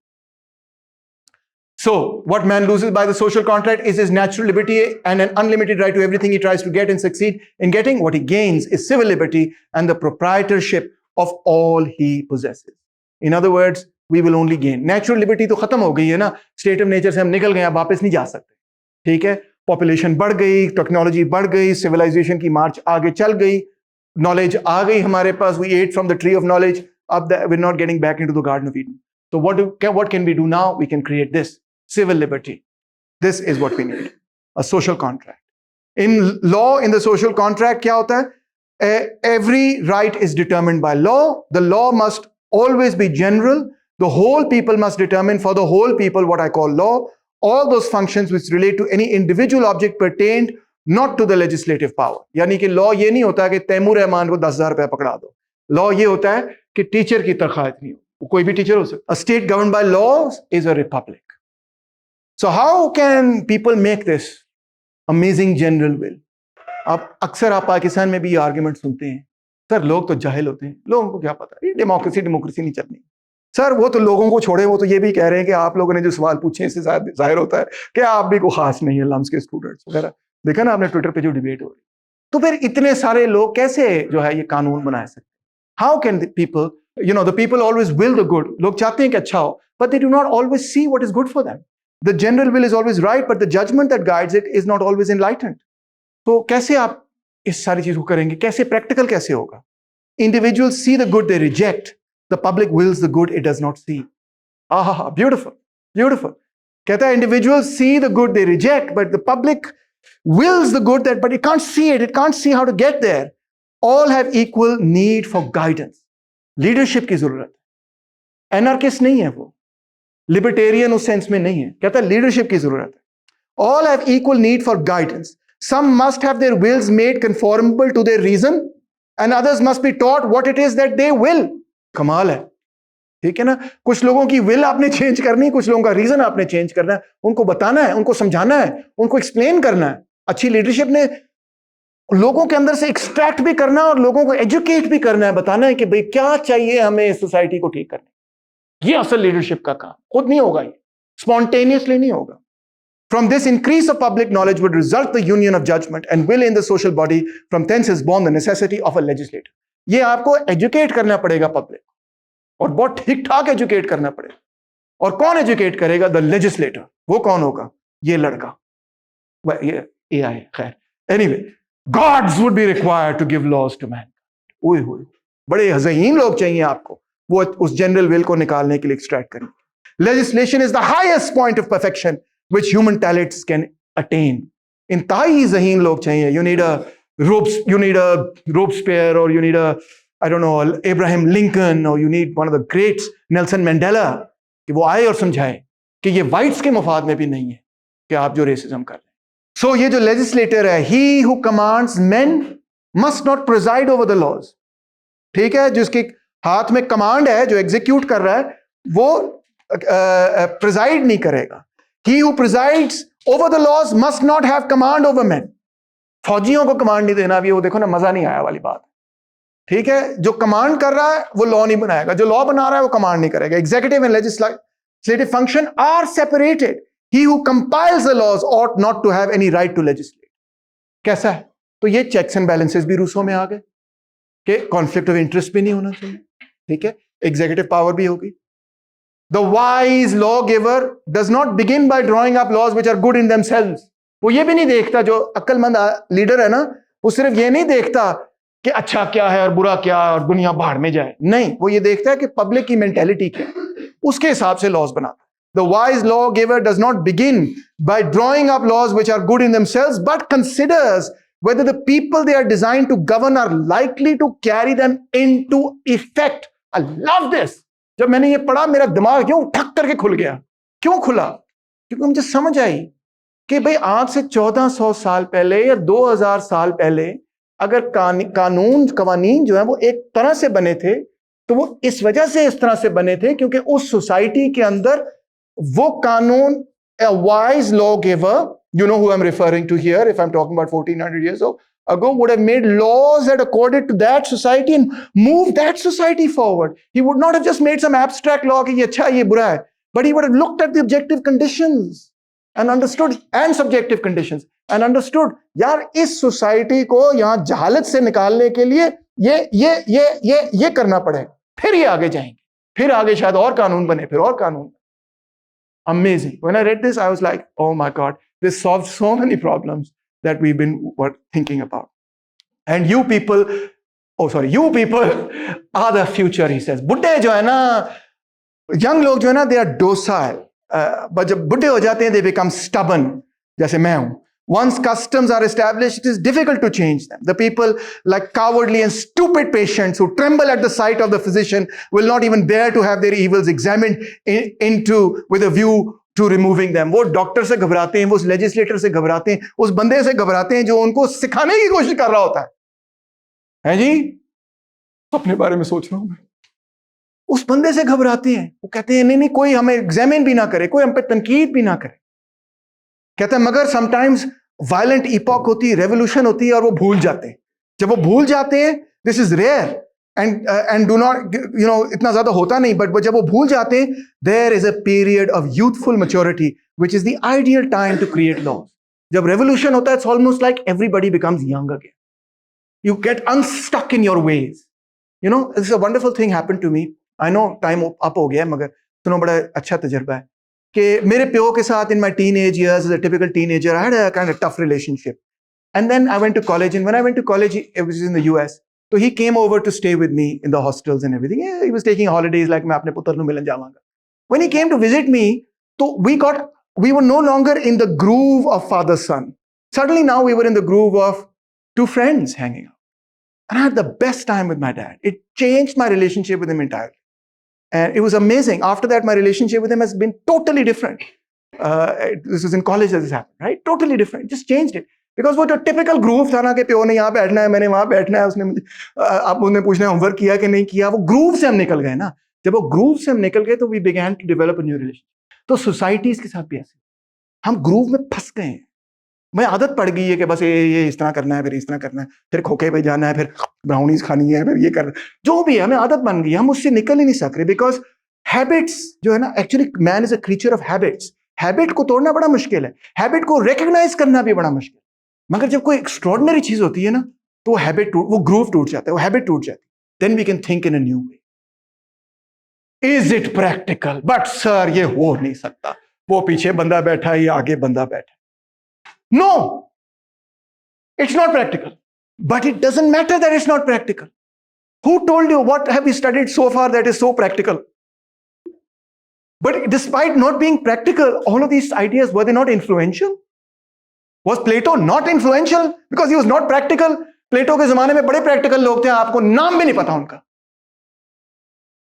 So, what man loses by the social contract is his natural liberty and an unlimited right to everything he tries to get and succeed in getting. What he gains is civil liberty and the proprietorship of all he possesses. In other words, we will only gain. Natural liberty तो खत्म हो गई है ना, state of nature से हम निकल गए, अब वापस नहीं जा सकते. ठीक है, population बढ़ गई, technology बढ़ गई, civilization की march आगे चल गई, knowledge आ गई हमारे पास, we ate from the tree of knowledge. We're not getting back into the Garden of Eden. So what can we do now? We can create this civil liberty. This is what we need, a social contract. In law, in the social contract, क्या होता है? Every right is determined by law. The law must always be general. The whole people must determine for the whole people what I call law. All those functions which relate to any individual object pertained not to the legislative power. यानी कि law ये नहीं होता कि तैमूर रहमान को 10,000 रुपया पकड़ा दो. Law ये होता है कि टीचर की तनख्वाह इतनी हो, कोई भी टीचर हो सकता. A state governed by laws is a republic. So how can people make this amazing general will? अक्सर आप पाकिस्तान में भी ये आर्ग्यूमेंट सुनते हैं, सर लोग तो जाहिल होते हैं, लोगों को क्या पता, ये डेमोक्रेसी नहीं चलनी. सर वो तो लोगों को छोड़े, वो तो ये भी कह रहे हैं कि आप लोगों ने जो सवाल पूछे इससे जाहिर होता है कि आप भी कोई खास नहीं है, लम्स के स्टूडेंट्स वगैरह. देखा ना आपने ट्विटर पे जो डिबेट हो रही, तो फिर इतने सारे लोग कैसे जो है ये कानून बना सकते? How can the people, the people always will the good. लोग चाहते हैं कि अच्छा हो, but they do not always see what is good for them. The general will is always right, but the judgment that guides it is not always enlightened. तो कैसे आप इस सारी चीज को करेंगे? कैसे प्रैक्टिकल कैसे होगा? Individuals see the good they reject. The public wills the good it does not see. Beautiful, beautiful. कहता है individuals see the good they reject, but the public wills the good but it can't see it. It can't see how to get there. All have equal need for guidance. Leadership की जरूरत है. Anarchist नहीं है वो, libertarian उस sense में नहीं है. कहता है leadership की जरूरत है. All have equal need for guidance. Some must have their wills made conformable to their reason, and others must be taught what it is that they will. कमाल है, ठीक है ना? कुछ लोगों की will आपने चेंज करनी, कुछ लोगों का रीजन आपने चेंज करना है, उनको बताना है, उनको समझाना है, उनको एक्सप्लेन करना है. अच्छी लीडरशिप ने लोगों के अंदर से एक्सट्रैक्ट भी करना और लोगों को एजुकेट भी करना है, बताना है कि भाई क्या चाहिए हमें इस सोसाइटी को ठीक करने. ये असल लीडरशिप का काम. खुद नहीं होगा, ये स्पॉन्टेनियसली नहीं होगा. From this increase of public knowledge would result the union of judgment and will in the social body. From thence is born the necessity of a legislator. ये आपको एजुकेट करना पड़ेगा पब्लिक, और बहुत ठीक ठाक एजुकेट करना पड़ेगा. और कौन एजुकेट करेगा? The legislator. वो कौन होगा? ये लड़का, ये AI है. खैर, anyway, gods would be required to give laws to man. ओए होए, बड़े हज़ीन लोग चाहिए आपको वो उस जनरल विल को निकालने के लिए एक्सट्रैक्ट करें. Legislation is the highest point of perfection which human talents can attain. इंतहाई ज़हीन लोग चाहिए. You need a Robespierre, or you need a, I don't know, Abraham Lincoln, or you need one of the greats, Nelson Mandela, कि वो आए और समझाए कि ये वाइट्स के मफाद में भी नहीं है कि आप जो रेसिज्म कर रहे हैं. सो ये जो लेजिस्लेटर है, he who commands men must not preside over the laws. ठीक है, जिसके हाथ में कमांड है, जो एग्जीक्यूट कर रहा है, वो प्रिजाइड नहीं करेगा. He who presides over the laws must not have command over men. फौजियों को कमांड नहीं देना. भी वो देखो ना, मजा नहीं आया वाली बात. ठीक है, जो कमांड कर रहा है वो लॉ नहीं बनाएगा, जो लॉ बना रहा है वो कमांड नहीं करेगा. Executive and legislative function are separated. He who compiles the laws ought not to have any right to legislate. कैसा है? तो ये चेक्स एंड बैलेंसेस भी रूसों में आ गए कि कॉन्फ्लिक्ट ऑफ इंटरेस्ट भी नहीं होना चाहिए. ठीक है, एग्जीक्यूटिव पावर भी होगी. The wise lawgiver does not begin by drawing up laws which are good in themselves. वो ये भी नहीं देखता, जो अक्लमंद लीडर है ना, वो सिर्फ ये नहीं देखता कि अच्छा क्या है और बुरा क्या है और दुनिया बाहर में जाए. नहीं, वो ये देखता है कि पब्लिक की मेंटेलिटी क्या है, उसके हिसाब से लॉज बनाता है. The wise lawgiver does not begin by drawing up laws which are good in themselves, but considers whether the people they are designed to govern are likely to carry them into effect. I love this. जब मैंने ये पढ़ा, मेरा दिमाग क्यों ठक करके खुल गया. क्यों खुला? क्योंकि मुझे समझ आई कि भाई आज से 1400 साल पहले या 2000 साल पहले अगर कवानीन जो है वो एक तरह से बने थे, तो वो इस वजह से इस तरह से बने थे क्योंकि उस सोसाइटी के अंदर वो कानून, a wise lawgiver, you know who I'm referring to here, if I'm talking about 1400 years ago, would have made laws that accorded to that society and moved that society forward. He would not have just made some abstract law कि ये अच्छा है, ये बुरा है, but he would have looked at the objective conditions and understood, and subjective conditions, and understood, यार इस society को यहाँ जहालत से निकालने के लिए ये करना पड़ेगा, फिर ये आगे जाएंगे, फिर आगे शायद और कानून बने, फिर और कानून. Amazing. When I read this, I was like, oh my God, this solves so many problems that we've been thinking about. And you people are the future, he says. बुड्ढे जो है ना, young लोग जो है ना, they are docile. But जब बुड्ढे हो जाते हैं, they become stubborn, जैसे मैं हूं. Once customs are established, it is difficult to change them. The people, like cowardly and stupid patients who tremble at the sight of the physician, will not even bear to have their evils examined into with a view to removing them. वो doctor से घबराते हैं, वो उस legislator से घबराते हैं, उस बंदे से घबराते हैं जो उनको सिखाने की कोशिश कर रहा होता है जी? अपने बारे में सोच रहा हूं मैं. उस बंदे से घबराते हैं. वो कहते हैं नहीं, कोई हमें एग्जामिन भी ना करे, कोई हम पे तनकीद भी ना करे. कहता है मगर समटाइम्स वायलेंट इपॉक होती है, रेवोल्यूशन होती है, और वो भूल जाते हैं. जब वो भूल जाते हैं, this is rare and do not, you know, इतना ज्यादा होता नहीं, बट जब वो भूल जाते हैं, there is a period of youthful maturity which is the ideal time to create laws. जब रेवोल्यूशन होता है, it's almost like everybody becomes young again. You get unstuck in your ways. You know, it's a wonderful thing happened to me. I know time up हो गया, मगर सुनो, बड़ा अच्छा तजर्बा है कि मेरे प्यो के साथ in my teenage years, as a typical teenager, I had a kind of tough relationship. And then I went to college, and when I went to college, it was in the US. So he came over to stay with me in the hostels and everything. Yeah, he was taking holidays, like मैं अपने पुत्र ਨੂੰ मिलन जावांगा. When he came to visit me, so we were no longer in the groove of father-son. Suddenly now we were in the groove of two friends hanging out. And I had the best time with my dad. It changed my relationship with him entirely. And it was amazing. After that, my relationship with him has been totally different. This was in college that this happened, right? Totally different. Just changed it. Because वो जो typical groove था ना कि प्यो ने यहाँ बैठना है, मैंने वहाँ बैठना है, उसने मुझे आप मुझे पूछना है होमवर्क किया कि नहीं किया, वो groove से हम निकल गए ना. जब वो groove से हम निकल गए तो we began to develop a new relationship. तो societies के साथ भी ऐसे हम groove में फंस गए हैं. मैं आदत पड़ गई है कि बस ये इस तरह करना है, फिर इस तरह करना है, फिर खोखे पे जाना है, फिर ब्राउनीज खानी है, फिर ये करना, जो भी है हमें आदत बन गई है, हम उससे निकल ही नहीं सक रहे. बिकॉज हैबिट्स जो है ना, actually man is a creature of habits. Habit को तोड़ना बड़ा मुश्किल है, हैबिट को रिकॉग्नाइज करना भी बड़ा मुश्किल है। मगर जब कोई एक्स्ट्रॉर्डिनरी चीज होती है ना, तो वो हैबिट वो ग्रूव टूट जाता है, वो हैबिट टूट जाती है। Then we can think in a new way. Is it practical? But sir ये हो नहीं सकता, वो पीछे बंदा बैठा है, ये आगे बंदा बैठा है। No, it's not practical, but it doesn't matter that it's not practical. Who told you? What have you studied so far that is so practical? But despite not being practical, all of these ideas, were they not influential? Was Plato not influential because he was not practical? Plato के जमाने में बड़े practical लोग थे, आपको नाम भी नहीं पता उनका,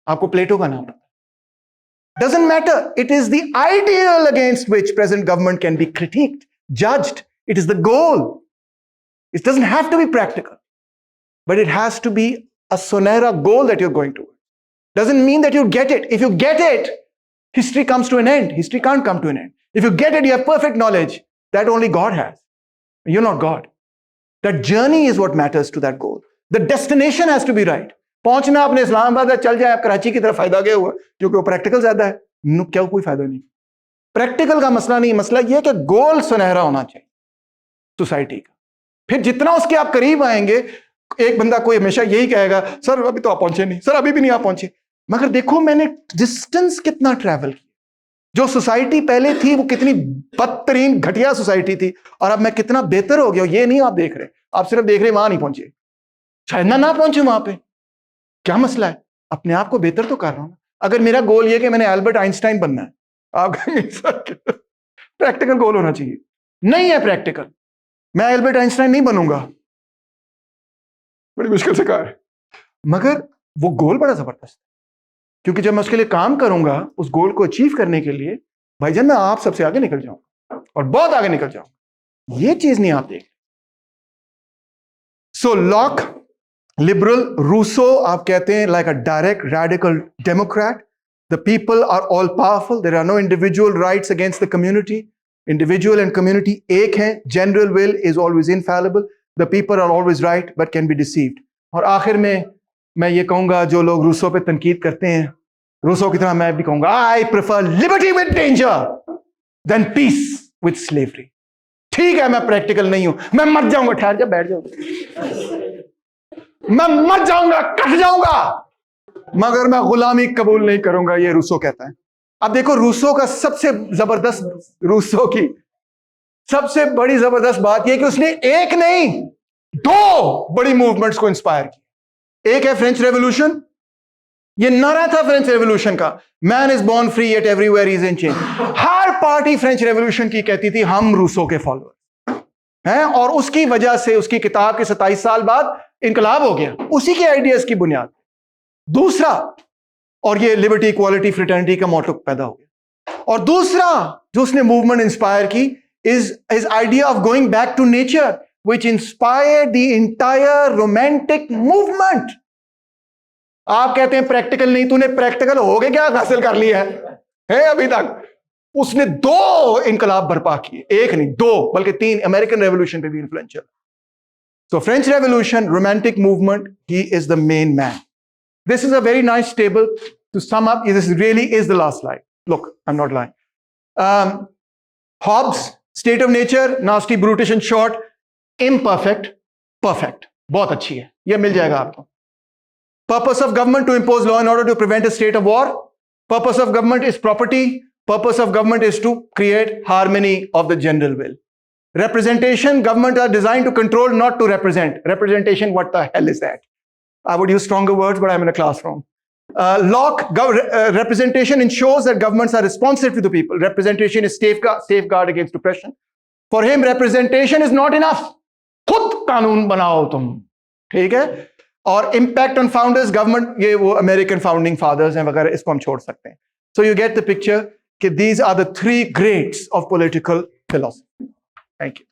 आपको प्लेटो का नाम पता। Doesn't matter. It is the ideal against which present government can be critiqued, judged. It is the goal. It doesn't have to be practical, but it has to be a sonera goal that you're going to. Doesn't mean that you get it. If you get it, history comes to an end. History can't come to an end. If you get it, you have perfect knowledge that only God has. You're not God. That journey is what matters to that goal. The destination has to be right. पहुंचना अपने इस्लामाबाद चल जाए, आप कराची की तरफ फायदा गया हुआ क्योंकि वो प्रैक्टिकल ज्यादा है, क्या कोई फायदा नहीं। प्रैक्टिकल का मसला नहीं, मसला यह है कि गोल सुनहरा होना चाहिए सोसाइटी का। फिर जितना उसके आप करीब आएंगे, एक बंदा कोई हमेशा यही कहेगा, सर अभी तो आप पहुंचे नहीं, सर अभी भी नहीं आप पहुंचे। मगर देखो मैंने डिस्टेंस कितना ट्रैवल किया। जो सोसाइटी पहले थी वो कितनी बदतरीन घटिया सोसाइटी थी, और अब मैं कितना बेहतर हो गया। ये नहीं आप देख रहे, आप सिर्फ देख रहे वहां नहीं पहुंचे, शायद ना पहुंचे वहां पे। क्या मसला है? अपने आप को बेहतर तो कर रहा हूं ना। अगर मेरा गोल ये कि मैंने एल्बर्ट आइंस्टाइन बनना है, आप प्रैक्टिकल गोल होना चाहिए। नहीं है प्रैक्टिकल, मैं एल्बर्ट आइंस्टाइन नहीं बनूंगा, बड़ी मुश्किल से कहा है, मगर वो गोल बड़ा जबरदस्त है। क्योंकि जब मैं उसके लिए काम करूंगा, उस गोल को अचीव करने के लिए, भाईजान मैं आप सबसे आगे निकल जाऊंगा और बहुत आगे निकल जाऊंगा। ये चीज नहीं आप देख। सो लॉक लिबरल, रूसो आप कहते हैं like a direct radical democrat. The people are all powerful, there are no individual rights against the community. Individual and community एक है। General will is always infallible. The people are always right but can be deceived. और आखिर में मैं ये कहूंगा, जो लोग रूसो पे तनकीद करते हैं, रूसो की तरह मैं भी कहूंगा, I prefer liberty with danger than peace with slavery. ठीक है, मैं प्रैक्टिकल नहीं हूं, मैं मर जाऊंगा, ठहर जा, बैठ जाओ, मैं मर जाऊंगा, कट जाऊंगा, मगर मैं गुलामी कबूल नहीं करूंगा, ये रूसो कहता है। अब देखो रूसो का सबसे जबरदस्त, रूसो की सबसे बड़ी जबरदस्त बात यह कि उसने एक नहीं दो बड़ी मूवमेंट्स को इंस्पायर किया। एक है फ्रेंच रेवोल्यूशन, ये नारा था फ्रेंच रेवोल्यूशन का, man is born free at everywhere is in change. Her party French revolution की कहती थी हम रूसो के फॉलोअर हैं, और उसकी वजह से उसकी किताब के 27 साल बाद इनकलाब हो गया, उसी के आइडियाज की बुनियाद। दूसरा, और ये लिबर्टी, इक्वालिटी, फ्रेटर्निटी का मोटो पैदा हो गया। और दूसरा जो उसने मूवमेंट इंस्पायर की is his idea of going back to nature, which inspired the entire romantic movement. आप कहते हैं प्रैक्टिकल नहीं, तूने प्रैक्टिकल हो गए क्या हासिल कर लिया है अभी तक? उसने दो इनकलाब बर्पा किए, एक नहीं दो बल्कि तीन। अमेरिकन रेवोल्यूशन पे भी इन्फ्लुएंशियल। So French revolution, romantic movement, he is the main man. This is a very nice table to sum up. This really is the last slide. Look, I am not lying. Hobbes, state of nature, nasty, brutish and short, imperfect, perfect, बहुत अच्छी है, यह मिल जाएगा आपको। Purpose of government to impose law in order to prevent a state of war. Purpose of government is property. Purpose of government is to create harmony of the general will. Representation, government are designed to control, not to represent. Representation, what the hell is that? I would use stronger words, but I'm in a classroom. Locke, representation ensures that governments are responsive to the people. Representation is safeguard against oppression. For him, representation is not enough. खुद कानून बनाओ तुम, ठीक है? और impact on founders, government, ये वो American founding fathers हैं वगैरह, इसको हम छोड़ सकते हैं. So you get the picture कि these are the three greats of political philosophy. Thank you.